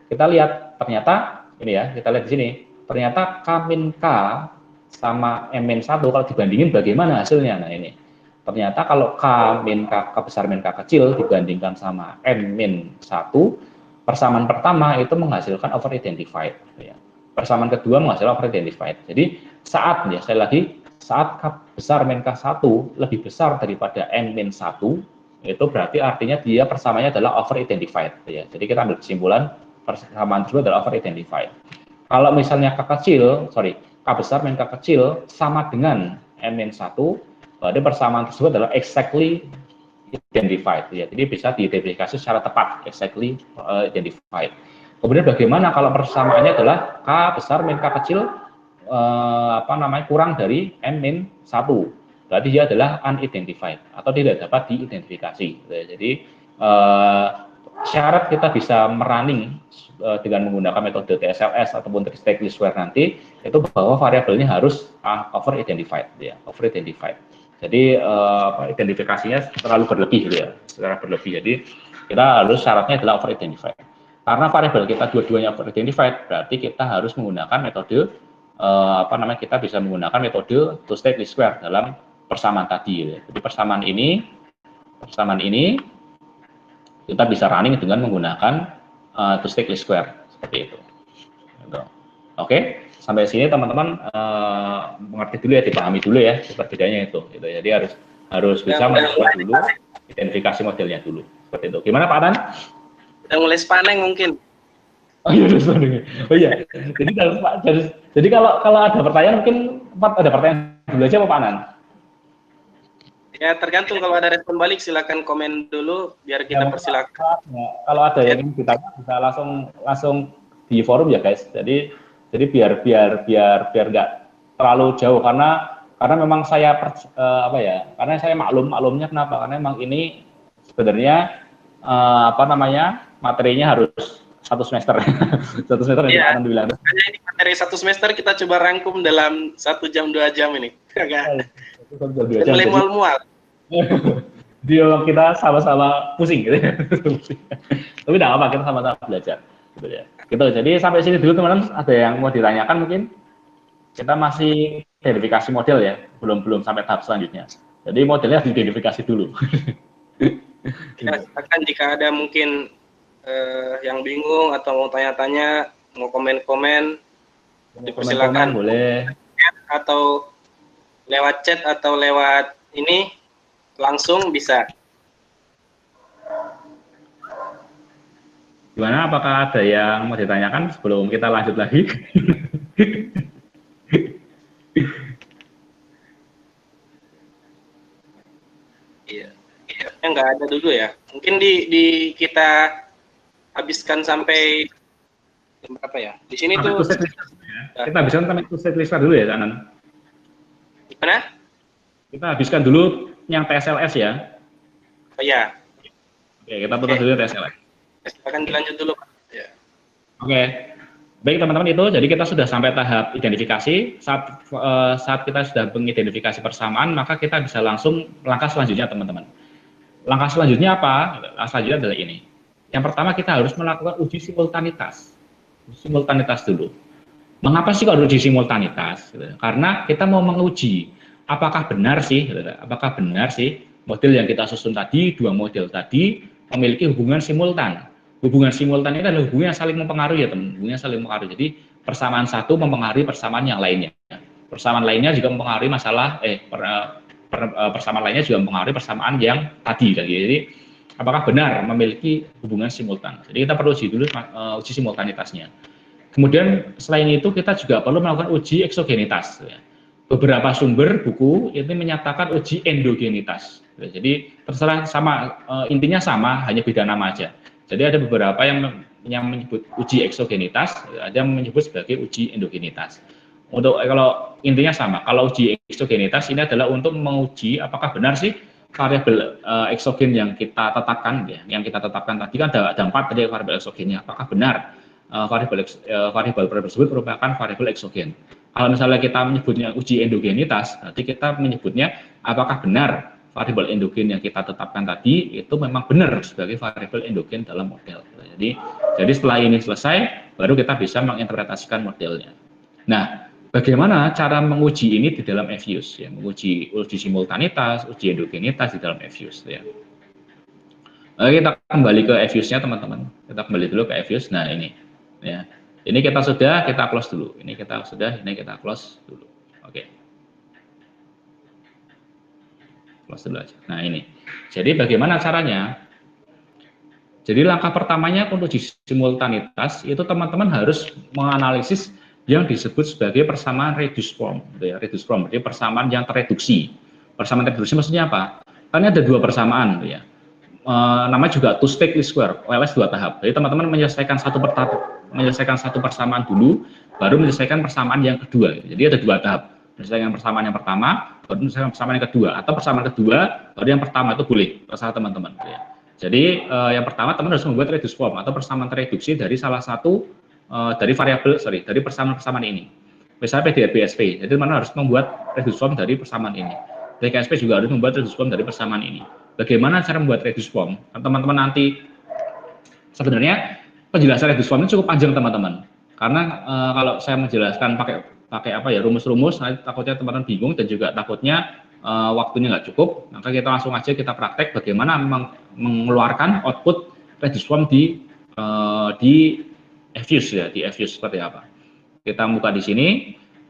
Kita lihat, ternyata, ini ya, kita lihat di sini. Ternyata K min K sama M min 1, kalau dibandingin bagaimana hasilnya? Nah, ini. Ternyata kalau K min K, K besar min K kecil dibandingkan sama M min 1, persamaan pertama itu menghasilkan over identified. Ya. Persamaan kedua menghasilkan over identified. Jadi, saat, ya, sekali lagi, saat K besar min K1 lebih besar daripada M min 1, itu berarti artinya dia persamaannya adalah over identified. Ya. Jadi kita ambil kesimpulan persamaan tersebut adalah over identified. Kalau misalnya K besar min K kecil sama dengan M min 1, berarti persamaan tersebut adalah exactly identified. Ya. Jadi bisa diidentifikasi secara tepat, exactly identified. Kemudian bagaimana kalau persamaannya adalah K besar min K kecil kurang dari M min 1, berarti dia adalah unidentified atau tidak dapat diidentifikasi. Jadi syarat kita bisa merunning dengan menggunakan metode TSLS ataupun stack least square nanti itu bahwa variabelnya harus over identified, ya, over identified. Jadi identifikasinya terlalu berlebih, gitu ya, secara berlebih. Jadi kita harus syaratnya adalah over identified. Karena variabel kita dua-duanya over identified, berarti kita harus menggunakan metode kita bisa menggunakan metode two state least square dalam persamaan tadi. Ya. Jadi persamaan ini kita bisa running dengan menggunakan two state least square seperti itu. Gitu. Oke, sampai sini teman-teman mengerti dulu ya, dipahami dulu ya perbedaannya itu. Gitu. Jadi harus bisa melakukan dulu identifikasi modelnya dulu seperti itu. Gimana Pak Tan? Udah mulai sepaneng mungkin. Oh iya, oh iya. Jadi kalau ada pertanyaan mungkin ada pertanyaan dulu aja Pak Nan. Ya tergantung, kalau ada respon balik silakan komen dulu biar kita persilakan. Ya, kalau ada yang ingin ditanya bisa langsung di forum ya guys. Jadi biar nggak terlalu jauh karena memang saya karena saya maklumnya kenapa? Karena memang ini sebenarnya materinya harus satu semester. Satu semester ya, Anda bilang. Hanya ini materi satu semester kita coba rangkum dalam 1 jam 2 jam ini. Mulai mual-mual. Dia kita sama-sama pusing gitu. Tapi tidak apa, kita sama-sama belajar. Gitu ya. Gitu. Jadi sampai sini dulu teman-teman. Ada yang mau ditanyakan mungkin? Kita masih verifikasi model ya, belum sampai tahap selanjutnya. Jadi modelnya harus diidentifikasi dulu. Ya, silakan jika ada mungkin yang bingung atau mau tanya-tanya, mau komen-komen, dipersilakan. Boleh. Atau lewat chat atau lewat ini langsung bisa. Gimana? Apakah ada yang mau ditanyakan sebelum kita lanjut lagi? Iya. Nggak ada dulu ya. Mungkin di kita habiskan sampai berapa ya? Di sini tuh kita habiskan sampai two state least square dulu ya, Kanan. Gimana? Kita habiskan dulu yang TSLS ya. Oh iya. Oke, kita putus dulu TSLS. Silakan dilanjut dulu, Pak. Ya. Oke. Baik teman-teman, itu jadi kita sudah sampai tahap identifikasi. Saat kita sudah mengidentifikasi persamaan, maka kita bisa langsung langkah selanjutnya teman-teman. Langkah selanjutnya apa? Langkah selanjutnya adalah ini. Yang pertama kita harus melakukan uji simultanitas. Simultanitas dulu. Mengapa sih kalau uji simultanitas? Karena kita mau menguji apakah benar sih model yang kita susun tadi, dua model tadi memiliki hubungan simultan. Hubungan simultan ini adalah hubungan yang saling mempengaruhi ya teman, hubungan yang saling mempengaruhi. Jadi persamaan satu mempengaruhi persamaan yang lainnya. Persamaan lainnya juga mempengaruhi persamaan lainnya juga mempengaruhi persamaan yang tadi. Jadi apakah benar memiliki hubungan simultan? Jadi kita perlu uji dulu uji simultanitasnya. Kemudian selain itu kita juga perlu melakukan uji eksogenitas. Beberapa sumber buku ini menyatakan uji endogenitas. Jadi terserah sama, intinya sama, hanya beda nama aja. Jadi ada beberapa yang menyebut uji eksogenitas, ada yang menyebut sebagai uji endogenitas. Untuk kalau intinya sama, kalau uji eksogenitas ini adalah untuk menguji apakah benar sih variabel eksogen yang kita tetapkan, ya, yang kita tetapkan tadi kan ada 4 tadi variabel eksogennya, apakah benar variabel tersebut merupakan variabel eksogen. Kalau misalnya kita menyebutnya uji endogenitas, berarti kita menyebutnya apakah benar variabel endogen yang kita tetapkan tadi itu memang benar sebagai variabel endogen dalam model. Jadi setelah ini selesai, baru kita bisa menginterpretasikan modelnya. Nah, bagaimana cara menguji ini di dalam EFUSE? Ya, menguji simultanitas, uji endogenitas di dalam EFUSE. Ya. Kita kembali ke EFUSE-nya teman-teman. Kita kembali dulu ke EFUSE. Nah ini, ya. Ini kita sudah, kita close dulu. Ini kita close dulu. Oke. Close dulu aja. Nah ini. Jadi bagaimana caranya? Jadi langkah pertamanya untuk uji simultanitas itu teman-teman harus menganalisis yang disebut sebagai persamaan reduced form. Ya, reduced form, jadi persamaan yang tereduksi. Persamaan tereduksi maksudnya apa? Karena ada dua persamaan, ya. Namanya juga two stage least square, OLS 2 tahap. Jadi teman-teman menyelesaikan satu persamaan dulu, baru menyelesaikan persamaan yang kedua. Jadi ada 2 tahap. Menyelesaikan persamaan yang pertama, baru menyelesaikan persamaan yang kedua, atau persamaan kedua, baru yang pertama, itu boleh, terserah teman-teman. Ya. Jadi yang pertama teman harus membuat reduced form atau persamaan tereduksi dari salah satu dari persamaan-persamaan ini. Misalnya PDRB-SP, jadi teman harus membuat reduced form dari persamaan ini. TKSP juga harus membuat reduced form dari persamaan ini. Bagaimana cara membuat reduced form? Teman-teman nanti sebenarnya penjelasan reduced form ini cukup panjang teman-teman. Karena kalau saya menjelaskan pakai apa ya rumus-rumus, nanti takutnya teman-teman bingung dan juga takutnya waktunya nggak cukup. Maka kita langsung aja kita praktek bagaimana mengeluarkan output reduced form di EFUSE ya, di EFUSE seperti apa. Kita buka di sini.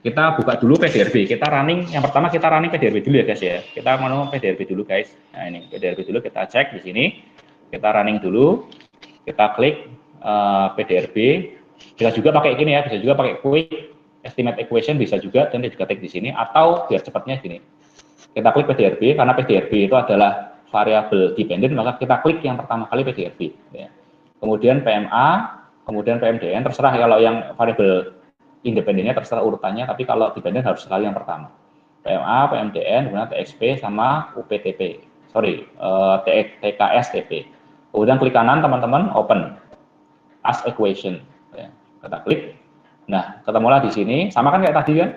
Kita buka dulu PDRB, kita running, yang pertama kita running PDRB dulu ya guys ya. Kita mau PDRB dulu guys. Nah ini PDRB dulu kita cek di sini. Kita running dulu. Kita klik PDRB. Bisa juga pakai gini ya, bisa juga pakai quick estimate equation bisa juga dan juga take di sini atau biar cepatnya gini. Kita klik PDRB karena PDRB itu adalah variabel dependent, maka kita klik yang pertama kali PDRB ya. Kemudian PMA, kemudian PMDN, terserah kalau yang variabel independennya terserah urutannya, tapi kalau dependen harus sekali yang pertama. PMA, PMDN, kemudian TXP sama UPTP. TKSTP. Kemudian klik kanan teman-teman, open as equation. Ya, kita klik. Nah, ketemulah di sini. Sama kan kayak tadi kan?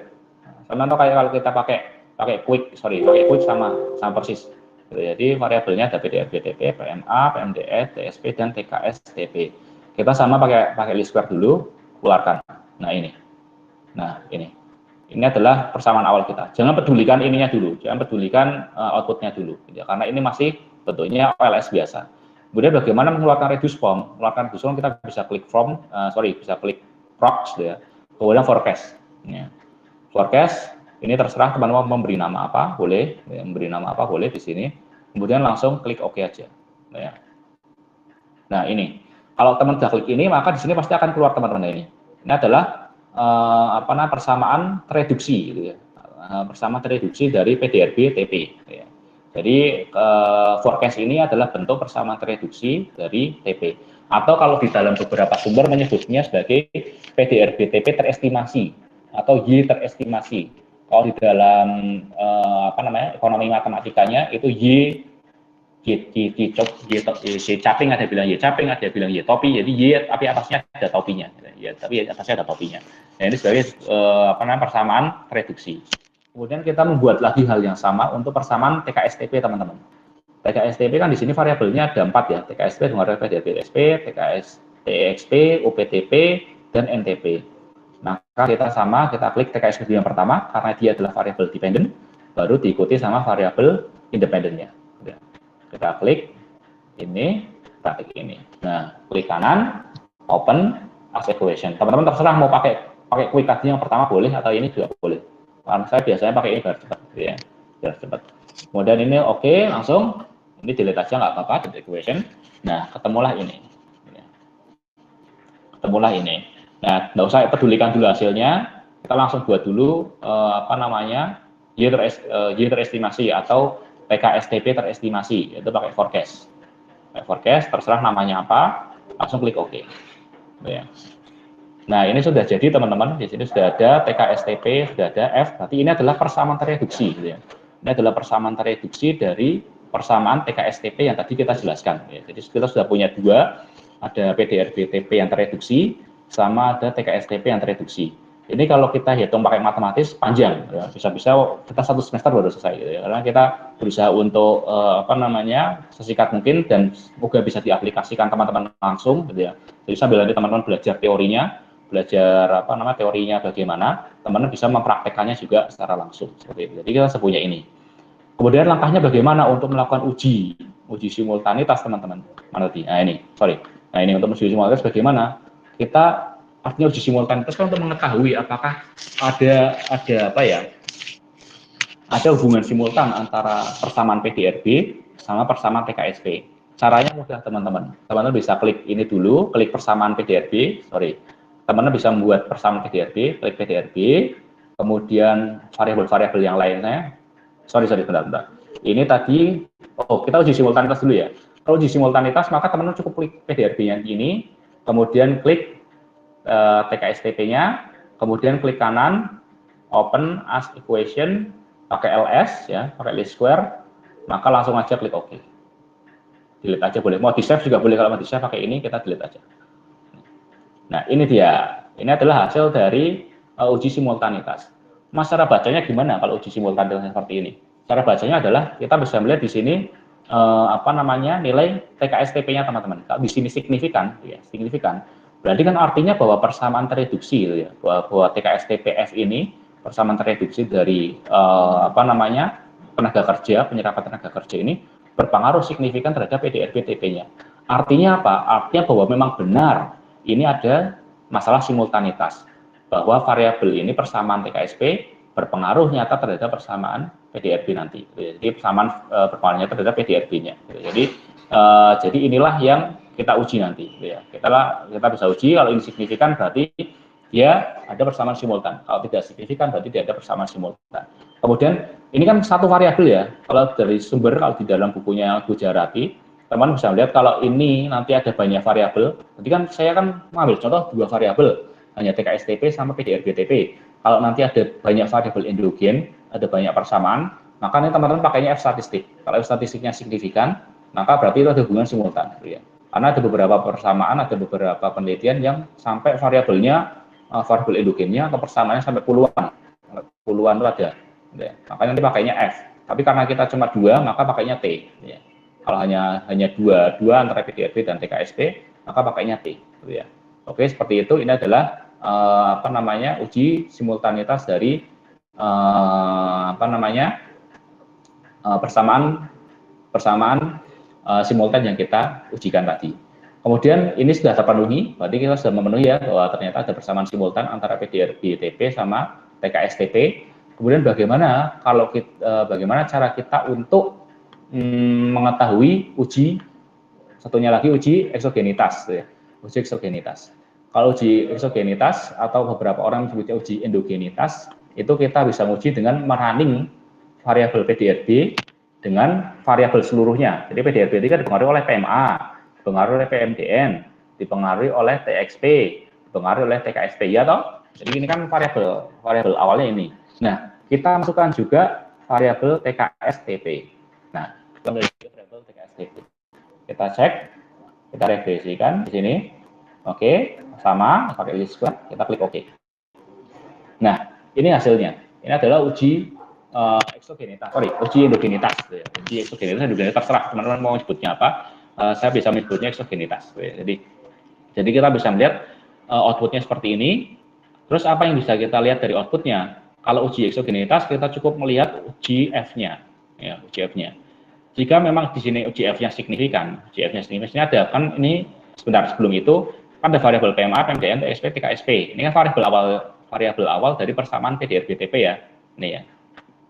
Sama atau kayak kalau kita pakai quick sama persis. Jadi variabelnya ada PDRB-TP, PMA, PMDN, TXP dan TKSTP. Kita sama pakai least square dulu, keluarkan. Nah ini. Nah ini adalah persamaan awal kita. Jangan pedulikan ininya dulu, jangan pedulikan outputnya dulu, ya, karena ini masih bentuknya OLS biasa. Kemudian bagaimana mengeluarkan reduced form? Mengeluarkan reduced form kita bisa klik bisa klik prox, ya. Kemudian forecast. Ya. Forecast ini terserah teman-teman memberi nama apa, boleh, ya, memberi nama apa boleh di sini. Kemudian langsung klik OK aja. Ya. Nah ini, kalau teman sudah klik ini, maka di sini pasti akan keluar teman-teman ini. Ini adalah persamaan tereduksi gitu ya. Persamaan tereduksi dari PDRB TP ya. Jadi forecast ini adalah bentuk persamaan tereduksi dari TP, atau kalau di dalam beberapa sumber menyebutnya sebagai PDRB TP terestimasi atau Y terestimasi. Kalau di dalam ekonomi matematikanya itu Y caping, ada bilang Y caping, ada bilang Y topi, jadi Y tapi atasnya ada topinya, ya, tapi atasnya ada topinya. Nah, ini sebagai persamaan reduksi. Kemudian kita membuat lagi hal yang sama untuk persamaan TKSTP teman-teman. TKSTP kan di sini variabelnya ada 4 ya, TKSP, pengaruh PDRB-TSP, TXP, UPTP, dan NTP. Maka kita klik TKSP yang pertama karena dia adalah variabel dependent, baru diikuti sama variabel independennya. Kita klik ini, kita klik ini. Nah, klik kanan, open as equation. Teman-teman terserah mau pakai quick tadi yang pertama boleh atau ini juga boleh. Karena saya biasanya pakai ini biar cepat, ya, biar cepat. Kemudian ini oke, langsung ini delete aja nggak apa-apa, delete equation. Nah, ketemulah ini. Ketemulah ini. Nah, nggak usah pedulikan dulu hasilnya, kita langsung buat dulu year terestimasi atau TKSTP terestimasi, itu pakai forecast. Forecast, terserah namanya apa, langsung klik OK. Ya. Nah, ini sudah jadi teman-teman, di sini sudah ada TKSTP, sudah ada F, berarti ini adalah persamaan tereduksi. Gitu ya. Ini adalah persamaan tereduksi dari persamaan TKSTP yang tadi kita jelaskan. Ya. Jadi kita sudah punya dua, ada PDRB-TP yang tereduksi, sama ada TKSTP yang tereduksi. Ini kalau kita hitung pakai matematis panjang, ya. Bisa-bisa kita 1 semester baru selesai, gitu ya. Karena kita berusaha untuk sesikat mungkin dan semoga bisa diaplikasikan teman-teman langsung, gitu ya. Jadi sambil nanti teman-teman belajar teorinya, teorinya bagaimana, teman-teman bisa mempraktekannya juga secara langsung. Seperti itu. Jadi kita punya ini. Kemudian langkahnya bagaimana untuk melakukan uji simultanitas teman-teman. Mana tadi? Nah ini, Nah ini untuk uji simultanitas bagaimana? Kita artinya uji simultanitas kan untuk mengetahui apakah ada hubungan simultan antara persamaan PDRB sama persamaan TKSP. Caranya mudah teman-teman. Teman-teman bisa klik ini dulu, klik persamaan PDRB, teman-teman bisa membuat persamaan PDRB, klik PDRB, kemudian variabel-variabel yang lainnya. Bentar. Ini tadi, kita uji simultanitas dulu ya. Kalau uji simultanitas, maka teman-teman cukup klik PDRB-nya ini, kemudian klik TKSTP-nya, kemudian klik kanan, open as equation, pakai LS, ya, pakai least square, maka langsung aja klik OK. Delete aja boleh, mau di-save juga boleh, kalau mau di-save pakai ini, kita delete aja. Nah, ini dia. Ini adalah hasil dari uji simultanitas. Mas, cara bacanya gimana kalau uji simultanitas seperti ini? Cara bacanya adalah kita bisa melihat di sini nilai TKSTP-nya teman-teman. Kalau di sini signifikan, ya, signifikan. Berarti kan artinya bahwa persamaan tereduksi, gitu ya, bahwa TKSTP-F ini persamaan tereduksi dari penyerapan tenaga kerja ini berpengaruh signifikan terhadap PDRB-TP-nya. Artinya apa? Artinya bahwa memang benar ini ada masalah simultanitas, bahwa variabel ini persamaan TKSP berpengaruh nyata terhadap persamaan PDRB nanti. Jadi persamaan berpengaruh nyata terhadap PDRB-nya. Jadi inilah yang kita uji nanti. Kita bisa uji, kalau ini signifikan berarti ya ada persamaan simultan. Kalau tidak signifikan berarti tidak ada persamaan simultan. Kemudian ini kan satu variabel ya. Kalau dari sumber, kalau di dalam bukunya Gujarati, teman bisa melihat kalau ini nanti ada banyak variabel. Jadi kan saya kan mengambil contoh 2 variabel, hanya TKSTP sama PDRB-TP. Kalau nanti ada banyak variabel endogen, ada banyak persamaan, maka ini teman-teman pakainya F statistik. Kalau F statistiknya signifikan, maka berarti itu ada hubungan simultan. Ya. Karena ada beberapa persamaan, ada beberapa penelitian yang sampai variabelnya, variabel endogennya atau persamaannya sampai puluhan itu ada. Ya. Makanya nanti pakainya F. Tapi karena kita cuma 2, maka pakainya T. Ya. Kalau hanya dua antara PDRB dan TKSP, maka pakainya T. Ya. Oke, seperti itu. Ini adalah uji simultanitas dari persamaan simultan yang kita ujikan tadi. Kemudian ini sudah terpenuhi, berarti kita sudah memenuhi ya bahwa ternyata ada persamaan simultan antara PDRB-TP sama TKSTP. Kemudian bagaimana bagaimana cara kita untuk mengetahui satunya lagi uji eksogenitas, ya. Uji eksogenitas. Kalau uji eksogenitas atau beberapa orang menyebutnya uji endogenitas, itu kita bisa uji dengan merunning variabel PDRB dengan variabel seluruhnya. Jadi PDRB itu kan dipengaruhi oleh PMA, dipengaruhi oleh PMDN, dipengaruhi oleh TXP, dipengaruhi oleh TKSP, ya toh? Jadi ini kan variabel awalnya ini. Nah, kita masukkan juga variabel TKSTP. Nah, kita memiliki variabel TKSTP. Kita cek, kita regresikan di sini. Oke, sama, pakai list square, kita klik OK. Nah, ini hasilnya. Ini adalah uji eksogenitas, uji endogenitas. Ya. Uji eksogenitas, endogenitas terserah teman-teman mau sebutnya apa. Saya bisa menyebutnya eksogenitas. Ya. Jadi kita bisa melihat outputnya seperti ini. Terus apa yang bisa kita lihat dari outputnya? Kalau uji eksogenitas kita cukup melihat uji F-nya, ya, uji F-nya. Jika memang di sini uji F-nya signifikan, uji F-nya signifikan ada kan ini sebentar sebelum itu kan ada variabel PMA, PMDN, TXP, TKSP. Ini kan variabel awal dari persamaan PDR-BTP ya. Ini ya.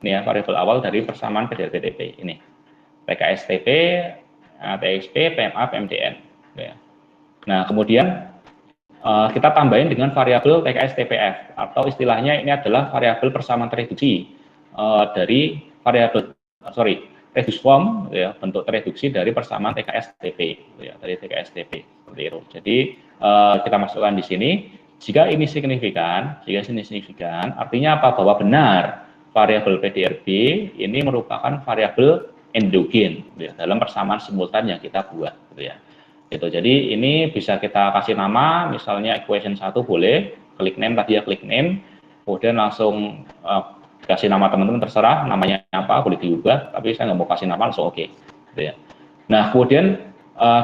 Ini ya variabel awal dari persamaan PDR-BTP ini. PKSTP, TXP, PMA, PMDN. Ya. Nah, kemudian kita tambahin dengan variabel TKS-TPF atau istilahnya ini adalah variabel persamaan tereduksi dari variabel reduce form ya, bentuk tereduksi dari persamaan TKS-TP ya, dari TKS-TP seperti itu. Jadi kita masukkan di sini jika ini signifikan, artinya apa? Bahwa benar variabel PDRB ini merupakan variabel endogen ya, dalam persamaan simultan yang kita buat gitu ya. Gitu. Jadi ini bisa kita kasih nama, misalnya equation 1 boleh, klik name tadi ya, klik name, kemudian langsung kasih nama teman-teman terserah, namanya apa, boleh diubah, tapi saya nggak mau kasih nama langsung oke. Gitu ya. Nah kemudian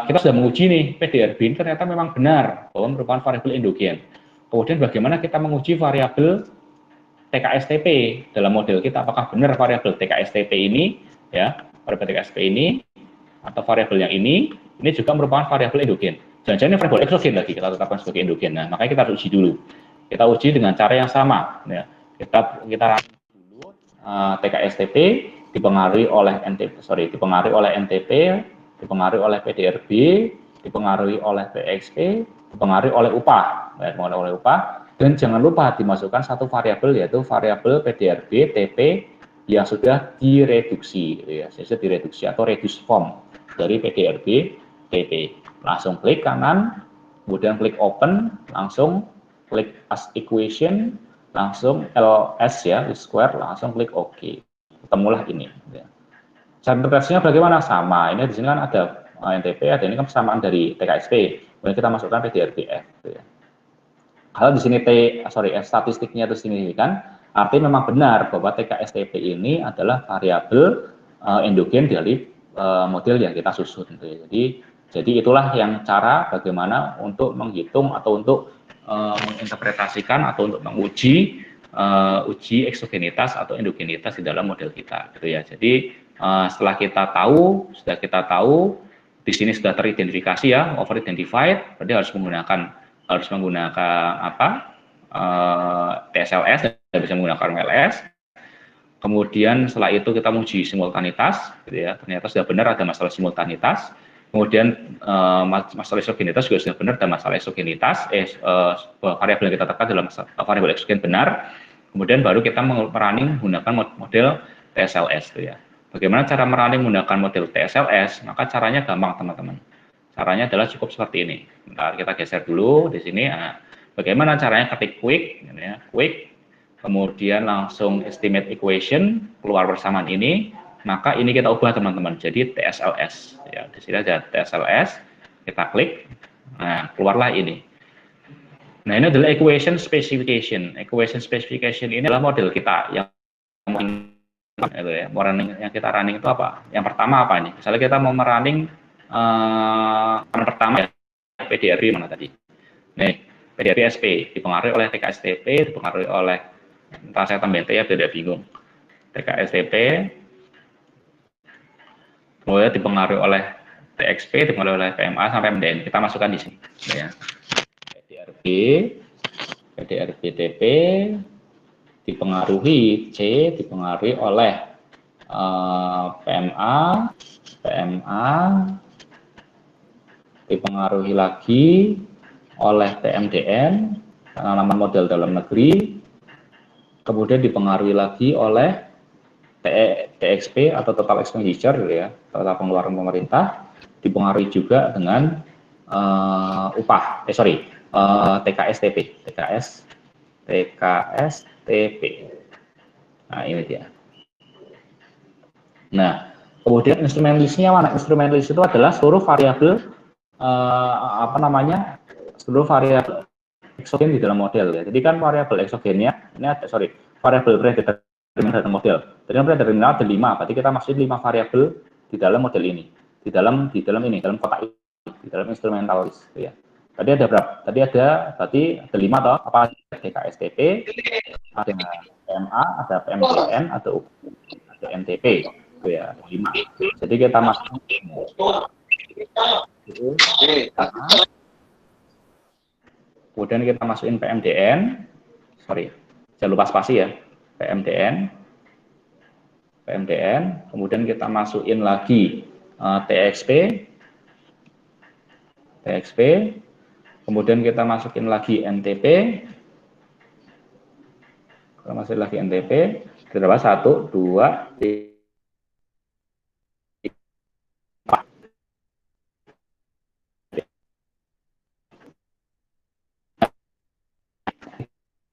kita sudah menguji nih, PDRB ini ternyata memang benar bahwa merupakan variabel endogen. Kemudian bagaimana kita menguji variabel TKSTP dalam model kita, apakah benar variabel TKSTP ini, ya, variabel TKSTP ini, atau variabel yang ini juga merupakan variabel endogen. Jangan-jangan ini variabel eksogen lagi kita tetapkan sebagai endogen. Nah, makanya kita harus uji dulu. Kita uji dengan cara yang sama. Ya. Kita dulu TKSTP dipengaruhi oleh NTP, dipengaruhi oleh PDRB, dipengaruhi oleh TXP, dipengaruhi oleh upah. Ya, oleh upah. Dan jangan lupa dimasukkan satu variabel yaitu variabel PDRB TP yang sudah direduksi, ya, sudah direduksi atau reduce form dari PDRB TP. Langsung klik kanan, kemudian klik open, langsung klik as equation, langsung LS ya, square, langsung klik OK. Ketemulah ini. Ya. Cara interpretasinya bagaimana? Sama. Ini di sini kan ada NTP, ada ini kan persamaan dari TKSP. Kemudian kita masukkan PDRBF. Ya. Kalau di sini statistiknya itu signifikan, artinya memang benar bahwa TKSTP ini adalah variabel endogen dari model yang kita susun. Jadi itulah yang cara bagaimana untuk menghitung atau untuk menginterpretasikan atau untuk menguji uji eksogenitas atau endogenitas di dalam model kita, gitu ya. Jadi setelah kita tahu, di sini sudah teridentifikasi ya, over identified, berarti harus menggunakan apa? TSLS dan bisa menggunakan WLS. Kemudian setelah itu kita menguji simultanitas, gitu ya. Ternyata sudah benar ada masalah simultanitas. Kemudian masalah isogenitas juga sudah benar ada masalah isogenitas. Variabel yang kita tekan dalam variabel eksogen benar. Kemudian baru kita merunning menggunakan model TSLS, gitu ya. Bagaimana cara merunning menggunakan model TSLS? Maka caranya gampang teman-teman. Caranya adalah cukup seperti ini. Bentar, kita geser dulu di sini. Nah, bagaimana caranya? Ketik quick, ya, quick. Kemudian langsung estimate equation keluar persamaan ini, maka ini kita ubah teman-teman jadi TSLS ya. Di sini ada TSLS, kita klik, nah keluarlah ini. Nah ini adalah equation specification ini adalah model kita yang yang kita running itu apa? Yang pertama apa nih? Misalnya kita mau merunning pertama ya, PDRB mana tadi? Nih PDRB SP dipengaruhi oleh TKSTP, dipengaruhi oleh entah saya tambahin ya, tidak bingung. TKSTP, kemudian dipengaruhi oleh TXP, dipengaruhi oleh PMA sampai MDN. Kita masukkan di sini. Ya. PDRB TP, dipengaruhi oleh PMA, dipengaruhi lagi oleh TMDN, tanaman model dalam negeri, kemudian dipengaruhi lagi oleh TXP atau total expenditure ya, total pengeluaran pemerintah, dipengaruhi juga dengan TKSTP. Nah ini dia. Nah kemudian instrumen listnya mana? Instrumen list itu adalah seluruh variabel seluruh variabel eksogen di dalam model ya. Jadi kan variabel eksogennya ini ada variabel predeterminan determinan model. Determinan ada 5, berarti kita masukin 5 variabel di dalam model ini. Di dalam dalam kotak ini, di dalam instrumental list, ya. Tadi ada berapa? Berarti ada 5 toh, apa aja? DKSTP, ada PMA, ada PMDN, ada NTP, itu ya, ada 5. Jadi kita masukin kemudian kita masukin PMDN, jangan lupa spasi ya, PMDN, kemudian kita masukin lagi TXP, kemudian kita masukin lagi NTP, kita masukin lagi NTP, berapa? 1, 2, 3.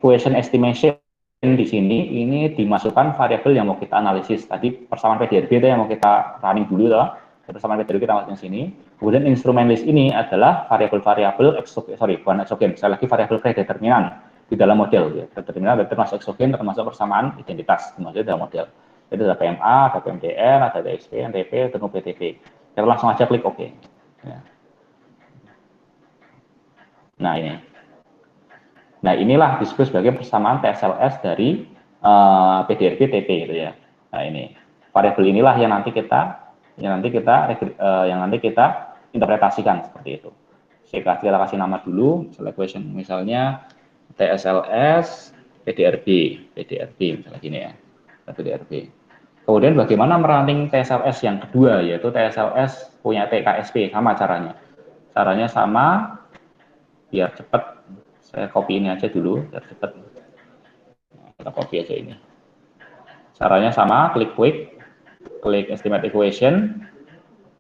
Equation estimation di sini ini dimasukkan variabel yang mau kita analisis. Tadi persamaan PDRB itu yang mau kita running dulu toh. Persamaan PDRB kita masukin sini. Kemudian instrumen list ini adalah variabel exogen, bukan exogen, sekali lagi variabel predeterminan di dalam model ya. Determinan termasuk exogen, termasuk persamaan identitas termasuk dalam model. Jadi ada PMA, ada PMDN, ada DXP, NTP, dan PTP. Kita langsung aja klik OK. Ya. Nah ini. Nah, inilah disebut sebagai persamaan TSLS dari PDRB TP gitu ya. Nah, ini variabel inilah yang nanti kita interpretasikan seperti itu. Kita kasih nama dulu, misalnya TSLS PDRB misalnya gini ya. PDRB. Kemudian bagaimana merunning TSLS yang kedua, yaitu TSLS punya TKSP, sama caranya. Caranya sama, biar cepat. Saya copy ini aja dulu biar cepat. Kita copy aja ini. Caranya sama, klik estimate equation,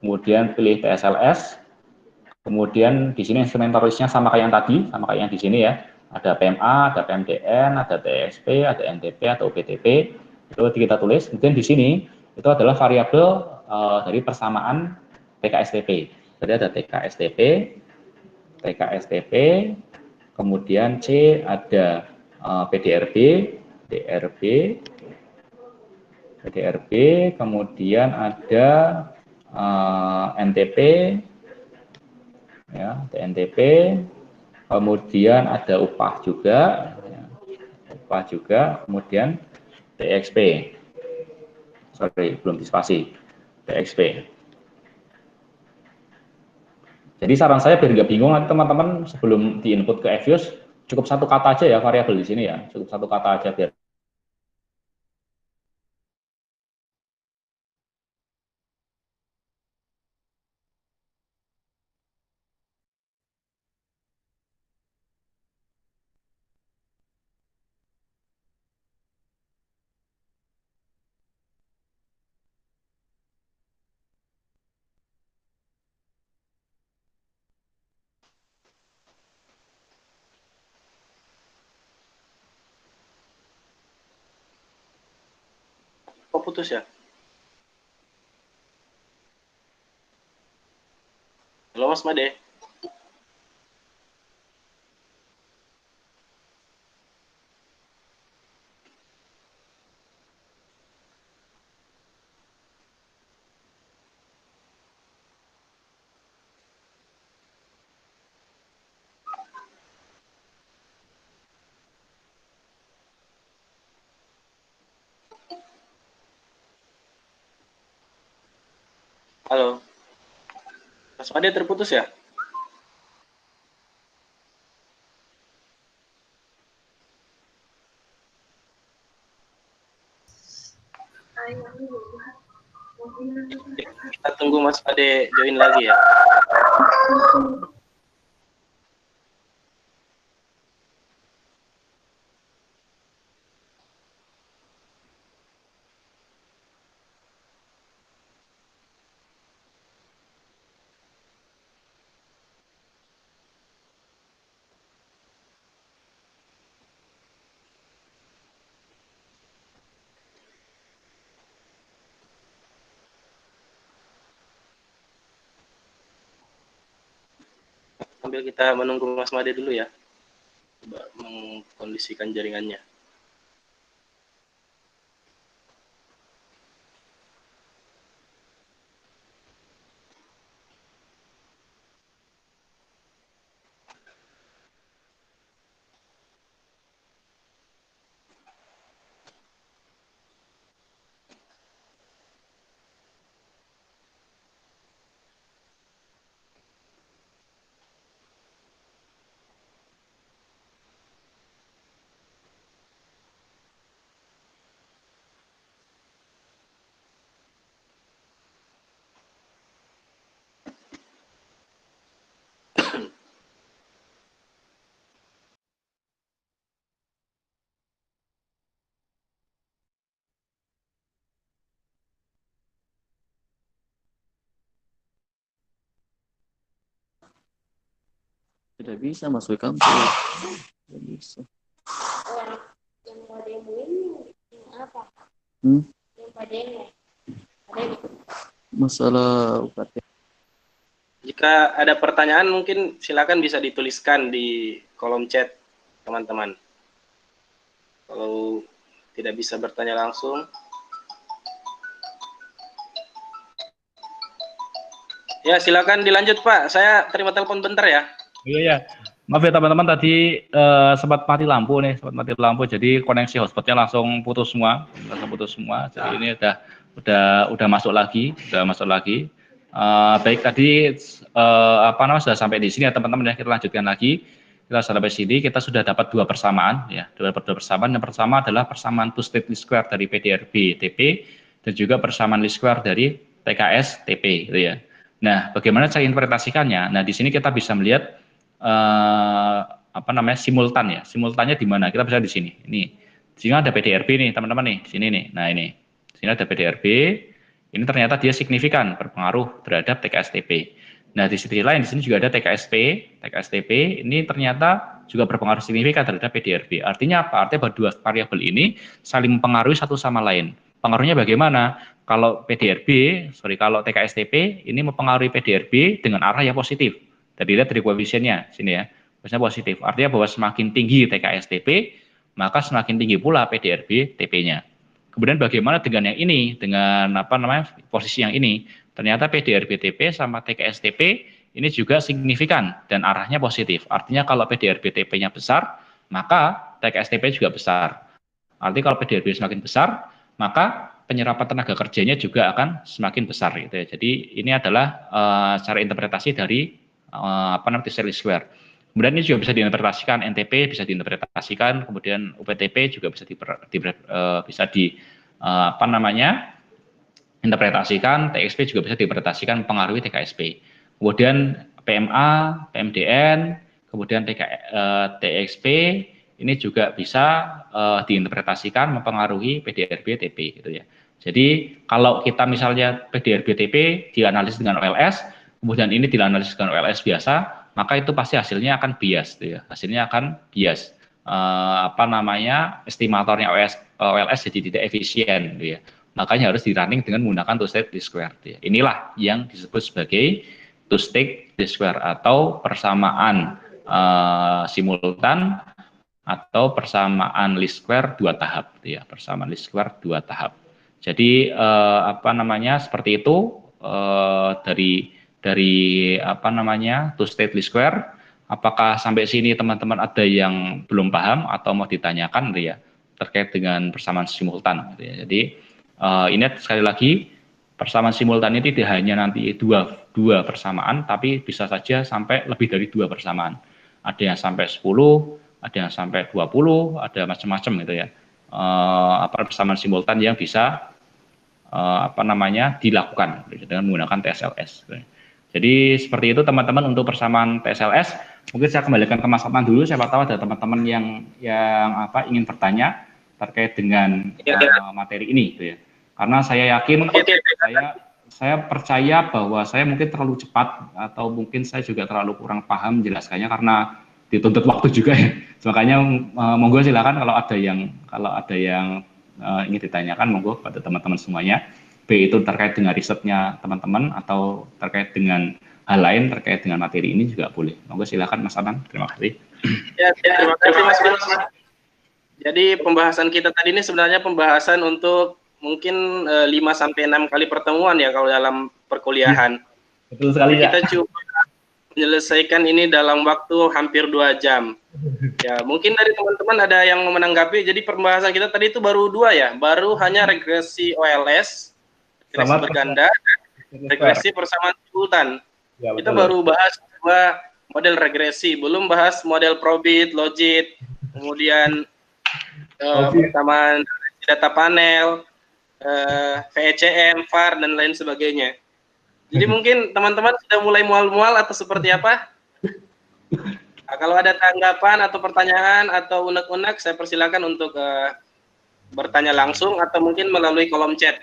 kemudian pilih TSLS, kemudian di sini instrumentalisnya sama kayak yang tadi, sama kayak yang di sini ya. Ada PMA, ada PMDN, ada TSP, ada NTP, atau PTP. Itu kita tulis. Kemudian di sini itu adalah variabel dari persamaan TKSTP. Jadi ada TKSTP, kemudian C ada PDRB, kemudian ada NTP, ya, NTP, kemudian ada upah juga, kemudian TXP, belum dispasi, TXP. Jadi saran saya biar nggak bingung nanti teman-teman sebelum diinput ke Evius cukup satu kata aja ya variabel di sini ya, cukup satu kata aja biar Kok putus ya? Halo Mas Made. Halo. Mas Made terputus ya? Kita tunggu Mas Made join lagi ya. Sambil kita menunggu Mas Made dulu ya. Coba mengkondisikan jaringannya. Tidak bisa masuk kampus. Tidak bisa. Yang mau demoin yang apa? Yang pada demo. Masalah UKT. Jika ada pertanyaan mungkin silakan bisa dituliskan di kolom chat teman-teman. Kalau tidak bisa bertanya langsung. Ya, silakan dilanjut Pak. Saya terima telepon bentar ya. Iya ya. Maaf ya teman-teman, tadi sempat mati lampu nih, jadi koneksi hotspotnya langsung putus semua, Jadi ini udah masuk lagi, baik tadi sudah sampai di sini ya teman-teman ya. Kita lanjutkan lagi. Kita sampai sini, kita sudah dapat dua persamaan ya, dua persamaan. Yang pertama adalah persamaan two-state least square dari PDRB TP dan juga persamaan least square dari TKS TP gitu ya. Nah, bagaimana cara interpretasikannya? Nah, di sini kita bisa melihat simultan ya. Simultannya di mana? Kita bisa di sini. Ini. Di sini ada PDRB nih, teman-teman nih. Sini nih. Nah, ini. Di sini ada PDRB. Ini ternyata dia signifikan berpengaruh terhadap TKSTP. Nah, di sisi lain di sini juga ada TKSTP. Ini ternyata juga berpengaruh signifikan terhadap PDRB. Artinya apa? Artinya bahwa dua variabel ini saling mempengaruhi satu sama lain. Pengaruhnya bagaimana? Kalau TKSTP ini mempengaruhi PDRB dengan arah yang positif. Jadi lihat dari koefisiennya sini ya, koefisiennya positif. Artinya bahwa semakin tinggi TKSTP, maka semakin tinggi pula PDRB TP-nya. Kemudian bagaimana dengan yang ini, dengan posisi yang ini? Ternyata PDRB TP sama TKSTP ini juga signifikan dan arahnya positif. Artinya kalau PDRB TP-nya besar, maka TKSTP juga besar. Artinya kalau PDRB semakin besar, maka penyerapan tenaga kerjanya juga akan semakin besar gitu ya. Jadi ini adalah cara interpretasi dari two-state least square. Kemudian ini juga bisa diinterpretasikan NTP, bisa diinterpretasikan, kemudian UPTP juga bisa interpretasikan, TXP juga bisa diinterpretasikan mempengaruhi TKSP. Kemudian PMA, PMDN, kemudian TXP ini juga bisa diinterpretasikan mempengaruhi PDRB TP gitu ya. Jadi kalau kita misalnya PDRB TP dianalisis dengan OLS, kemudian ini dianalisis dengan OLS biasa, maka itu pasti hasilnya akan bias gitu ya. Hasilnya akan bias. Estimatornya OLS jadi tidak efisien gitu ya. Makanya harus di-running dengan menggunakan two-state least square gitu ya. Inilah yang disebut sebagai two-state least square atau persamaan simultan atau persamaan least square dua tahap gitu ya. Persamaan least square dua tahap. Jadi seperti itu dari two-state least square. Apakah sampai sini teman-teman ada yang belum paham atau mau ditanyakan gitu ya terkait dengan persamaan simultan gitu ya. Jadi ini sekali lagi persamaan simultan ini tidak hanya nanti dua persamaan, tapi bisa saja sampai lebih dari dua persamaan. Ada yang sampai 10, ada yang sampai 20, ada macam-macam gitu ya. Persamaan simultan yang bisa dilakukan dengan menggunakan TSLS. Jadi seperti itu teman-teman untuk persamaan TSLS. Mungkin saya kembalikan ke Mas Adnan dulu. Siapa tahu ada teman-teman yang ingin bertanya terkait dengan materi ini, gitu ya. Karena saya yakin, saya percaya bahwa saya mungkin terlalu cepat atau mungkin saya juga terlalu kurang paham menjelaskannya karena dituntut waktu juga ya. Makanya monggo silakan kalau ada yang ingin ditanyakan, monggo pada teman-teman semuanya. B itu terkait dengan risetnya teman-teman atau terkait dengan hal lain terkait dengan materi ini juga boleh. Monggo silakan Mas Adnan. Terima kasih. Ya, terima kasih Mas Adnan. Jadi pembahasan kita tadi ini sebenarnya pembahasan untuk mungkin 5-6 kali pertemuan ya kalau dalam perkuliahan. Betul sekali ya. Kita coba menyelesaikan ini dalam waktu hampir 2 jam. Ya, mungkin dari teman-teman ada yang menanggapi. Jadi pembahasan kita tadi itu baru 2 ya, baru hanya regresi OLS, regresi berganda, regresi persamaan simultan. Ya, kita baru bahas 2 model regresi, belum bahas model probit, logit, kemudian persamaan data panel, VECM, VAR, dan lain sebagainya. Jadi mungkin teman-teman sudah mulai mual-mual atau seperti apa? Nah, kalau ada tanggapan atau pertanyaan atau unek-unek, saya persilakan untuk bertanya langsung atau mungkin melalui kolom chat.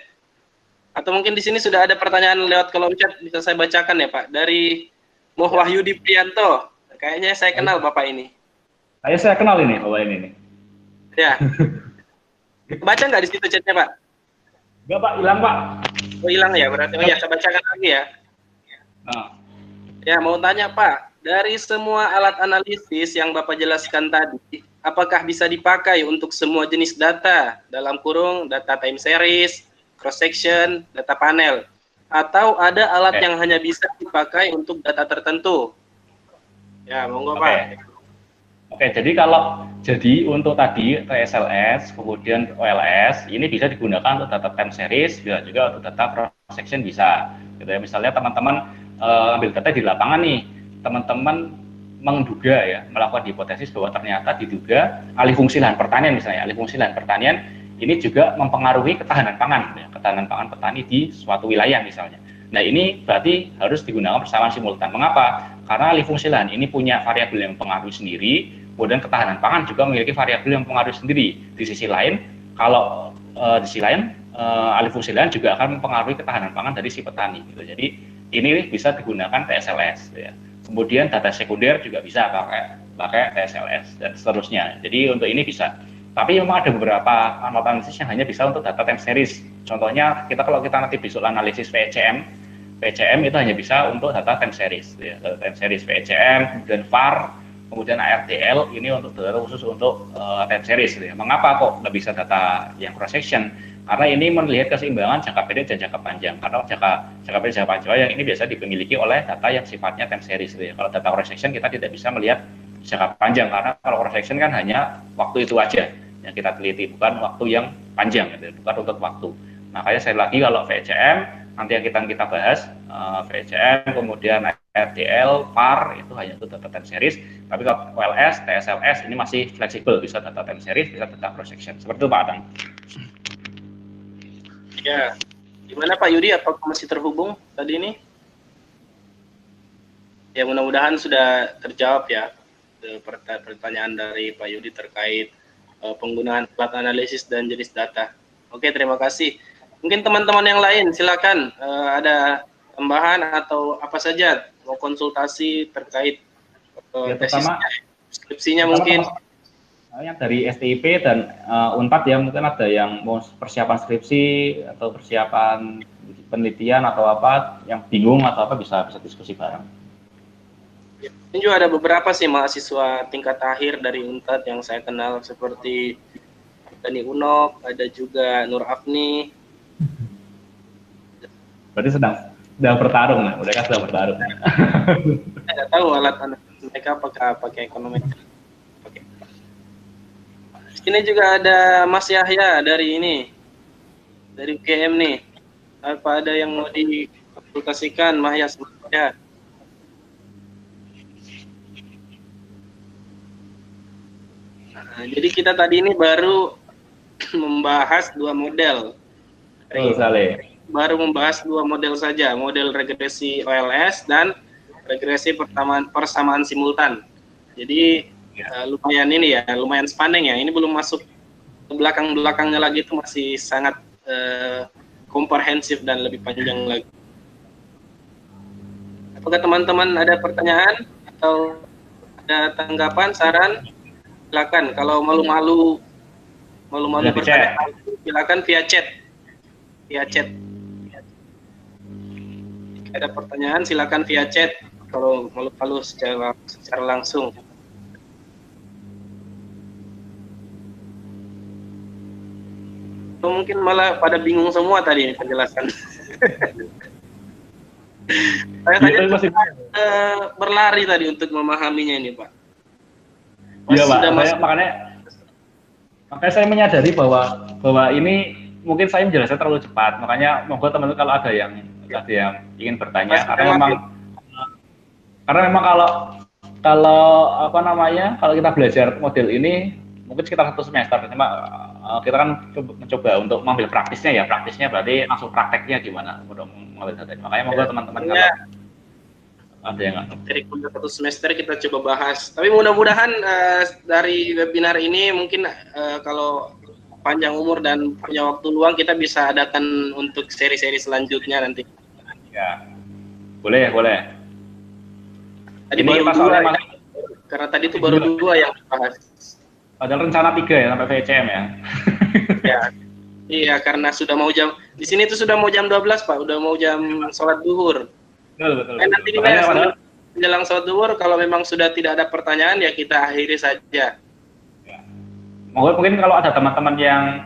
Atau mungkin di sini sudah ada pertanyaan lewat kolom chat, bisa saya bacakan ya Pak. Dari Wahyudi Prianto. Kayaknya saya kenal Bapak ini. Saya kenal ini Bapak ini nih. Ya. Baca nggak di situ chatnya, Pak? Enggak, Pak, hilang, Pak. Oh, hilang ya, berarti. Oh ya, saya bacakan lagi ya. Nah. Ya, mau tanya Pak, dari semua alat analisis yang Bapak jelaskan tadi, apakah bisa dipakai untuk semua jenis data, dalam kurung data time series, cross section, data panel, atau ada alat yang hanya bisa dipakai untuk data tertentu? Ya, monggo Pak. Oke, jadi untuk tadi TSLS, kemudian OLS, ini bisa digunakan untuk data time series, bisa juga untuk data cross section bisa. Gitu ya. Misalnya teman-teman ambil data di lapangan nih, teman-teman menduga ya, melakukan hipotesis bahwa ternyata diduga alih fungsi lahan pertanian misalnya, alih fungsi lahan pertanian ini juga mempengaruhi ketahanan pangan, ya, ketahanan pangan petani di suatu wilayah misalnya. Nah ini berarti harus digunakan persamaan simultan. Mengapa? Karena alih fungsi lahan ini punya variabel yang mempengaruhi sendiri, kemudian ketahanan pangan juga memiliki variabel yang mempengaruhi sendiri. Di sisi lain, kalau alih fungsi lahan juga akan mempengaruhi ketahanan pangan dari si petani. Gitu. Jadi ini bisa digunakan TSLS. Ya. Kemudian data sekunder juga bisa pakai TSLS dan seterusnya. Jadi untuk ini bisa. Tapi memang ada beberapa alat analisis yang hanya bisa untuk data time series. Contohnya kalau kita nanti besok analisis PCM itu hanya bisa untuk data time series, ya, data time series PCM, kemudian VAR, kemudian ARDL ini untuk data khusus untuk time series. Ya. Mengapa kok nggak bisa data yang cross section? Karena ini melihat keseimbangan jangka pendek dan jangka panjang. Karena jangka pendek jangka panjang yang ini biasa dimiliki oleh data yang sifatnya time series. Ya. Kalau data cross section kita tidak bisa melihat jangka panjang karena kalau cross section kan hanya waktu itu aja yang kita teliti, bukan waktu yang panjang, gitu, bukan untuk waktu. Makanya saya lagi kalau VCM nanti yang kita bahas VCM, kemudian RDL, PAR itu hanya untuk data time series. Tapi kalau OLS, TSLS ini masih fleksibel, bisa data time series, bisa data cross section. Seperti itu Pak Adang. Ya, gimana Pak Yudi? Apakah masih terhubung tadi ini? Ya mudah-mudahan sudah terjawab ya pertanyaan dari Pak Yudi terkait penggunaan alat analisis dan jenis data. Oke, terima kasih. Mungkin teman-teman yang lain silakan ada tambahan atau apa saja mau konsultasi terkait tesisnya, skripsinya mungkin. Yang dari STIP dan UNPAD ya, mungkin ada yang mau persiapan skripsi atau persiapan penelitian atau apa yang bingung atau apa bisa diskusi bareng. Ini juga ada beberapa sih mahasiswa tingkat akhir dari UNTAD yang saya kenal seperti Dani Unok, ada juga Nur Afni. Berarti sedang bertarung lah, mereka sedang bertarung. Saya nggak tahu alat mereka apakah pakai ekonomi. Ini juga ada Mas Yahya dari UGM nih. Apa ada yang mau dikonsultasikan, Mas Yahya? Nah, jadi kita tadi ini baru membahas dua model. Baru membahas dua model saja, model regresi OLS dan regresi persamaan simultan. Jadi lumayan spaneng ya. Ini belum masuk ke belakangnya lagi, itu masih sangat komprehensif dan lebih panjang lagi. Apakah teman-teman ada pertanyaan atau ada tanggapan, saran? Silakan. Kalau malu-malu bertanya, silakan via chat. Jika ada pertanyaan silakan via chat. Kalau malu-malu secara langsung. Atau mungkin malah pada bingung semua tadi penjelasan. Saya tadi berlari tadi untuk memahaminya ini, Pak. Iya Pak, makanya saya menyadari bahwa ini mungkin saya menjelaskan terlalu cepat, makanya monggo teman-teman kalau ada yang ingin bertanya, karena memang kalau kita belajar model ini mungkin sekitar 1 semester, cuma kita kan mencoba untuk mengambil praktisnya berarti langsung prakteknya gimana untuk mengambil data. Makanya monggo teman-teman kalau ada yang dari kuliah 1 semester kita coba bahas. Tapi mudah-mudahan dari webinar ini mungkin kalau panjang umur dan punya waktu luang kita bisa adakan untuk seri-seri selanjutnya nanti. Ya, boleh. Tadi baru dua, Karena tadi itu baru 2 yang dibahas. Padahal rencana 3 ya sampai VCM ya. Ya. Iya, karena sudah mau jam di sini itu sudah mau jam 12, Pak. Udah mau jam sholat zuhur. Betul. Nanti ini menjelang sholat zuhur kalau memang sudah tidak ada pertanyaan ya kita akhiri saja. Ya. Mungkin kalau ada teman-teman yang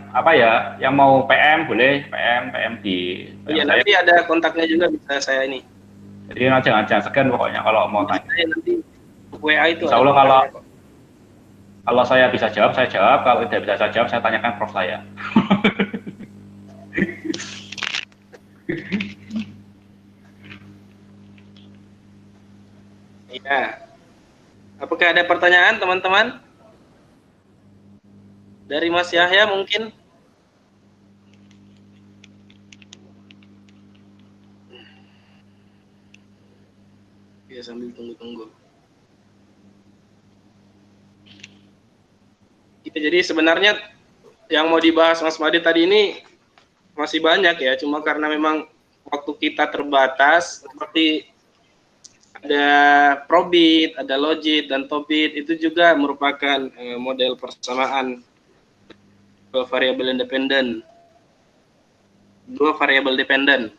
yang mau PM boleh PM di. Iya, nanti ada kontaknya juga bisa saya ini. Jadi ngajak segan pokoknya kalau mau tanya. Nanti WA itu. Insya Allah kalau saya bisa jawab, saya jawab. Kalau tidak bisa saya jawab, saya tanyakan prof saya. Iya. Apakah ada pertanyaan, teman-teman? Dari Mas Yahya mungkin? Ya, sambil tunggu-tunggu. Jadi sebenarnya yang mau dibahas Mas Made tadi ini masih banyak ya, cuma karena memang waktu kita terbatas, seperti ada probit, ada logit, dan tobit, itu juga merupakan model persamaan variabel independen. 2 variabel dependen.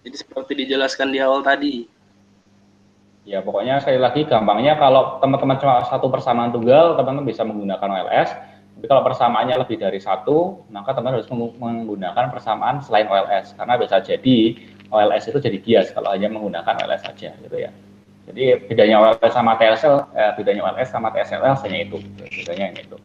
Jadi seperti dijelaskan di awal tadi. Ya pokoknya sekali lagi gampangnya kalau teman-teman cuma satu persamaan tunggal, teman-teman bisa menggunakan OLS. Tapi kalau persamaannya lebih dari 1, maka teman-teman harus menggunakan persamaan selain OLS. Karena bisa jadi OLS itu jadi bias kalau hanya menggunakan OLS saja, gitu ya. Jadi bedanya OLS sama TSLS hanya itu, bedanya yang itu.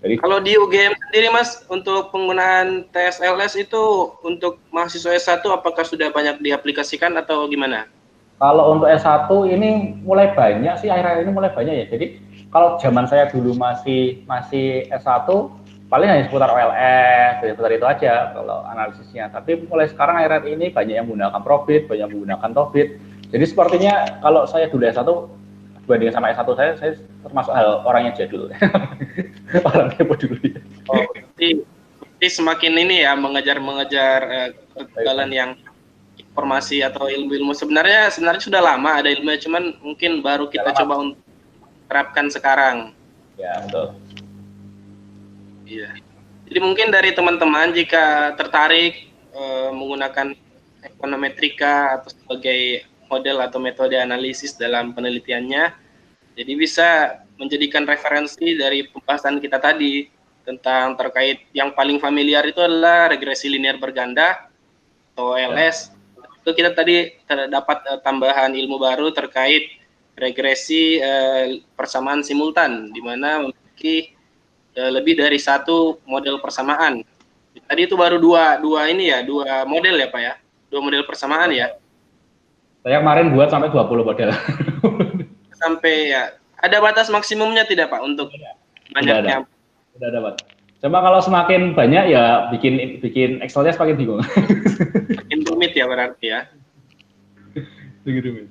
Jadi kalau di UGM sendiri Mas, untuk penggunaan TSLS itu untuk mahasiswa S1 apakah sudah banyak diaplikasikan atau gimana? Kalau untuk S1 ini mulai banyak sih, akhir-akhir ini mulai banyak ya. Jadi kalau zaman saya dulu masih S1 paling hanya seputar OLS, seputar itu aja kalau analisisnya. Tapi mulai sekarang akhir-akhir ini banyak yang menggunakan probit, banyak yang menggunakan tobit. Jadi sepertinya kalau saya dulu S1 dibandingkan sama S1 saya termasuk orang yang jadul. Orang yang dulu ya. Oh, berarti semakin ini ya mengejar kegagalan yang informasi atau ilmu-ilmu sebenarnya sudah lama ada ilmunya, cuman mungkin baru kita coba untuk terapkan sekarang. Ya, betul. Iya. Jadi mungkin dari teman-teman jika tertarik menggunakan ekonometrika atau sebagai model atau metode analisis dalam penelitiannya, jadi bisa menjadikan referensi dari pembahasan kita tadi tentang terkait yang paling familiar itu adalah regresi linear berganda atau LS. Itu kita tadi terdapat tambahan ilmu baru terkait regresi persamaan simultan, di mana memiliki lebih dari 1 model persamaan. Tadi itu baru dua model ya Pak ya, 2 model persamaan ya. Saya kemarin buat sampai 20 model. Sampai ya, ada batas maksimumnya tidak Pak untuk banyaknya? Sudah ada Pak. Cuma kalau semakin banyak ya bikin Excel-nya semakin bingung. Makin rumit ya berarti ya. Begitu rumit.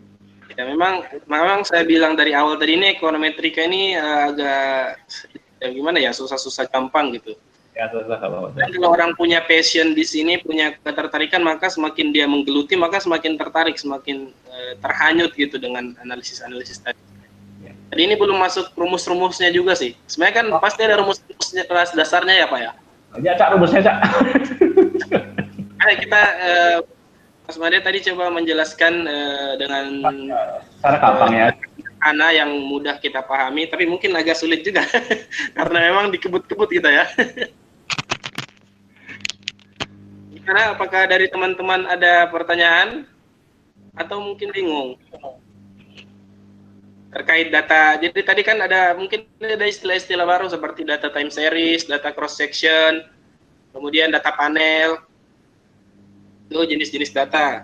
Ya memang saya bilang dari awal tadi ini ekonometrika ini agak gimana ya, susah-susah gampang gitu. Ya, susah kalau. Dan kalau orang punya passion di sini, punya ketertarikan, maka semakin dia menggeluti, maka semakin tertarik, semakin terhanyut gitu dengan analisis-analisis tadi. Jadi ini belum masuk rumus-rumusnya juga sih. Sebenarnya kan pasti ada rumus-rumusnya kelas dasarnya ya Pak ya. Ya Cak, rumusnya Cak. Nah, kita Mas Made tadi coba menjelaskan dengan cara gampang ya. Ana yang mudah kita pahami, tapi mungkin agak sulit juga karena memang dikebut-kebut kita ya. Karena apakah dari teman-teman ada pertanyaan atau mungkin bingung terkait data? Jadi tadi kan mungkin ada istilah-istilah baru seperti data time series, data cross section, kemudian data panel, itu jenis-jenis data.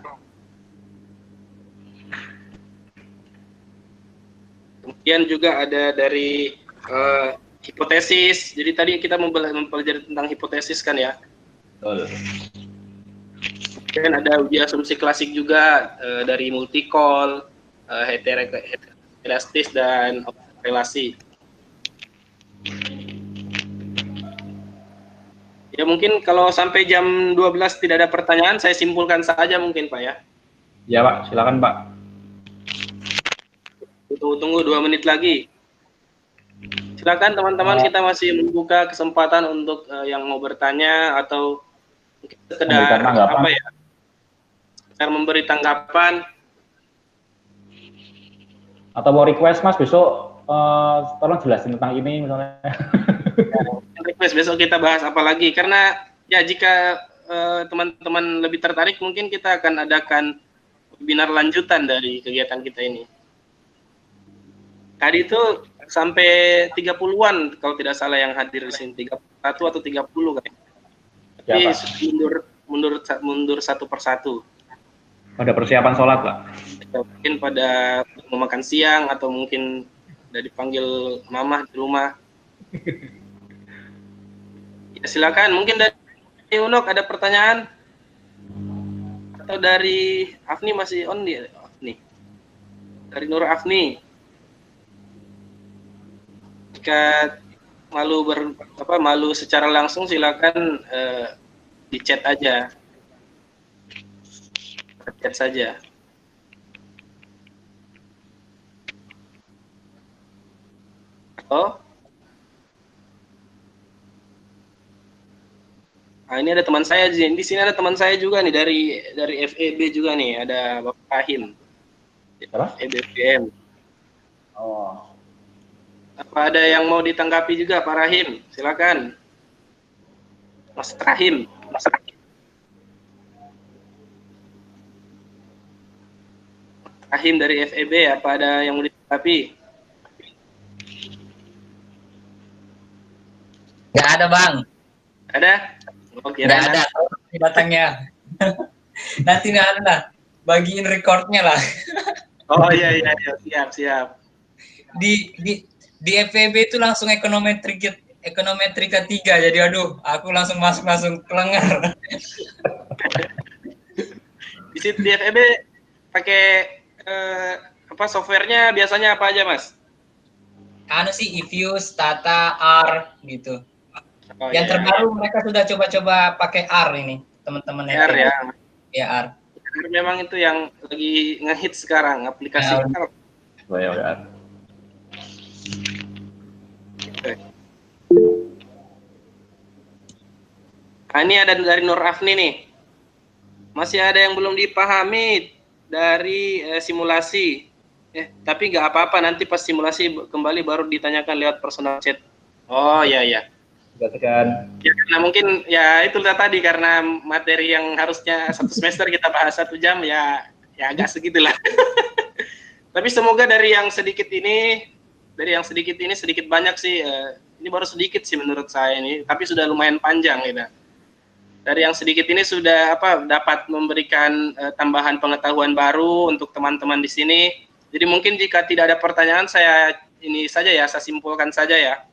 Kemudian juga ada dari hipotesis. Jadi tadi kita mempelajari tentang hipotesis kan ya. Betul. Kemudian ada uji asumsi klasik juga dari multi-call, heterogenesis dan relasi. Ya mungkin kalau sampai jam 12 tidak ada pertanyaan, saya simpulkan saja mungkin Pak ya. Ya Pak, silakan Pak. Tunggu 2 menit lagi. Silakan teman-teman, kita masih membuka kesempatan untuk yang mau bertanya atau sekedar apa ya? Sekedar memberi tanggapan. Atau mau request Mas besok tolong jelasin tentang ini misalnya. Request besok kita bahas apa lagi, karena ya jika teman-teman lebih tertarik mungkin kita akan adakan webinar lanjutan dari kegiatan kita ini. Tadi itu sampai 30-an kalau tidak salah yang hadir di sini, 31 atau 30 kan. Tapi mundur satu persatu. Pada persiapan sholat, Pak. Mungkin pada mau makan siang atau mungkin udah dipanggil mama di rumah. Ya, silakan. Mungkin dari Unok ada pertanyaan? Atau dari Afni masih on dia? Afni. Dari Nur Afni. Jika malu secara langsung silakan di chat aja. Chat saja. Oh. Nah, ini ada teman saya di sini, ada teman saya juga nih dari FEB juga nih, ada Bapak Rahim. Apa? FEBPM. Oh. Apa ada yang mau ditanggapi juga Pak Rahim? Silakan. Mas Rahim. Rahim dari FEB, apa ada yang mau ditanggapi? Nggak ada, Bang. Ada? Oke, nggak ada. Datangnya. Nanti Anda bagiin recordnya lah. Oh iya, siap. Di FEB itu langsung ekonometrika 3, jadi aduh, aku langsung kelengar. Di situ di FEB pakai softwarenya biasanya apa aja, Mas? Anu sih, Evius, Tata, R gitu. Oh, yang terbaru mereka sudah coba-coba pakai R ini, teman-teman. R ya. Ya, R. Memang itu yang lagi ngehit sekarang, aplikasi R. R. Nah, ini ada dari Nur Afni nih. Masih ada yang belum dipahami dari simulasi. Tapi nggak apa-apa, nanti pas simulasi kembali baru ditanyakan lewat personal chat. Oh iya. Silakan. Ya, karena mungkin ya itu tadi karena materi yang harusnya 1 semester kita bahas 1 jam ya agak segitulah. Tapi semoga dari yang sedikit ini sedikit banyak sih, ini baru sedikit sih menurut saya ini, tapi sudah lumayan panjang gitu. Dari yang sedikit ini sudah dapat memberikan tambahan pengetahuan baru untuk teman-teman di sini. Jadi mungkin jika tidak ada pertanyaan, saya simpulkan saja ya.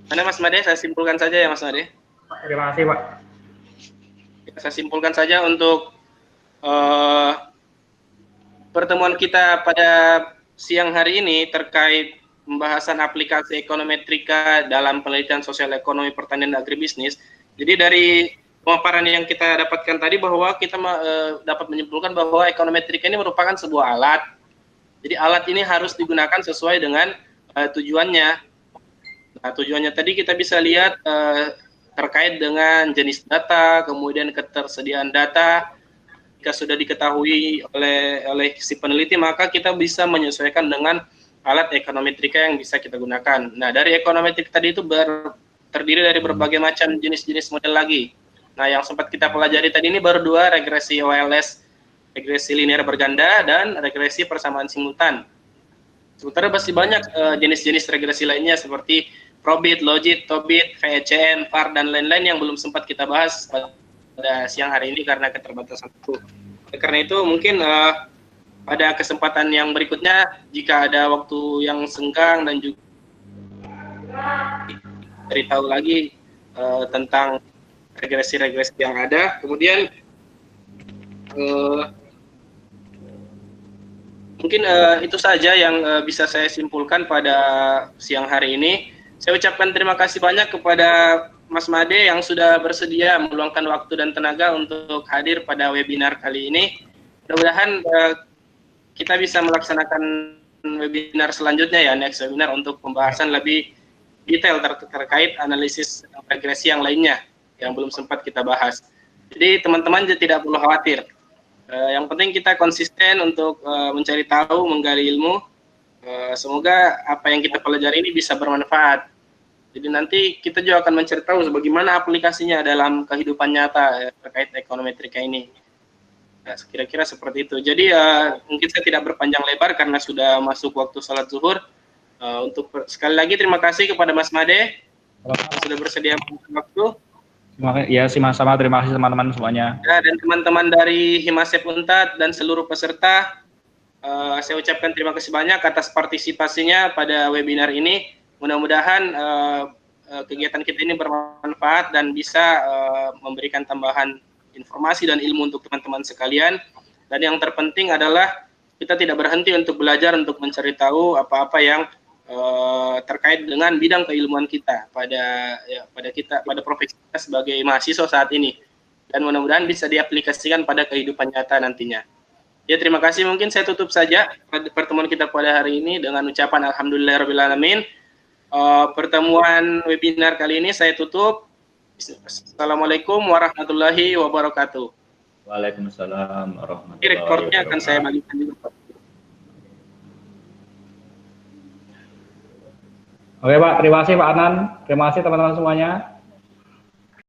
Mana Mas Made? Saya simpulkan saja ya Mas Made. Terima kasih Pak. Saya simpulkan saja untuk pertemuan kita pada siang hari ini terkait pembahasan aplikasi ekonometrika dalam penelitian sosial ekonomi pertanian dan agribisnis. Jadi dari pemaparan yang kita dapatkan tadi bahwa kita dapat menyimpulkan bahwa ekonometrika ini merupakan sebuah alat. Jadi alat ini harus digunakan sesuai dengan tujuannya. Nah, tujuannya tadi kita bisa lihat terkait dengan jenis data, kemudian ketersediaan data. Jika sudah diketahui oleh si peneliti, maka kita bisa menyesuaikan dengan alat ekonometrika yang bisa kita gunakan. Nah, dari ekonometrika tadi itu terdiri dari berbagai macam jenis-jenis model lagi. Nah, yang sempat kita pelajari tadi ini baru 2, regresi OLS, regresi linear berganda, dan regresi persamaan simultan. Sementara masih banyak jenis-jenis regresi lainnya seperti Probit, Logit, Tobit, VECN, VAR, dan lain-lain yang belum sempat kita bahas pada siang hari ini karena keterbatasan waktu. Karena itu mungkin pada kesempatan yang berikutnya, jika ada waktu yang senggang dan juga beritahu lagi tentang regresi-regresi yang ada. Kemudian mungkin itu saja yang bisa saya simpulkan pada siang hari ini. Saya ucapkan terima kasih banyak kepada Mas Made yang sudah bersedia meluangkan waktu dan tenaga untuk hadir pada webinar kali ini. Mudah-mudahan kita bisa melaksanakan webinar selanjutnya ya, next webinar untuk pembahasan lebih detail terkait analisis regresi yang lainnya yang belum sempat kita bahas. Jadi teman-teman tidak perlu khawatir. Yang penting kita konsisten untuk mencari tahu, menggali ilmu. Semoga apa yang kita pelajari ini bisa bermanfaat. Jadi nanti kita juga akan mencari tahu bagaimana aplikasinya dalam kehidupan nyata terkait ekonometrika ini. Nah, kira-kira seperti itu. Jadi mungkin saya tidak berpanjang lebar karena sudah masuk waktu salat zuhur. Untuk sekali lagi terima kasih kepada Mas Made yang sudah bersedia waktu. Ya, sama-sama, terima kasih teman-teman semuanya. Ya, dan teman-teman dari Himasep Untat dan seluruh peserta, saya ucapkan terima kasih banyak atas partisipasinya pada webinar ini. Mudah-mudahan kegiatan kita ini bermanfaat dan bisa memberikan tambahan informasi dan ilmu untuk teman-teman sekalian. Dan yang terpenting adalah kita tidak berhenti untuk belajar, untuk mencari tahu apa-apa yang terkait dengan bidang keilmuan kita pada profesi kita sebagai mahasiswa saat ini. Dan mudah-mudahan bisa diaplikasikan pada kehidupan nyata nantinya. Ya, terima kasih. Mungkin saya tutup saja pertemuan kita pada hari ini dengan ucapan alhamdulillahirrahmanirrahim. Pertemuan webinar kali ini saya tutup. Assalamualaikum warahmatullahi wabarakatuh. Waalaikumsalam warahmatullahi wabarakatuh. Rekornya akan saya bagikan juga. Oke Pak, terima kasih Pak Anan, terima kasih teman-teman semuanya.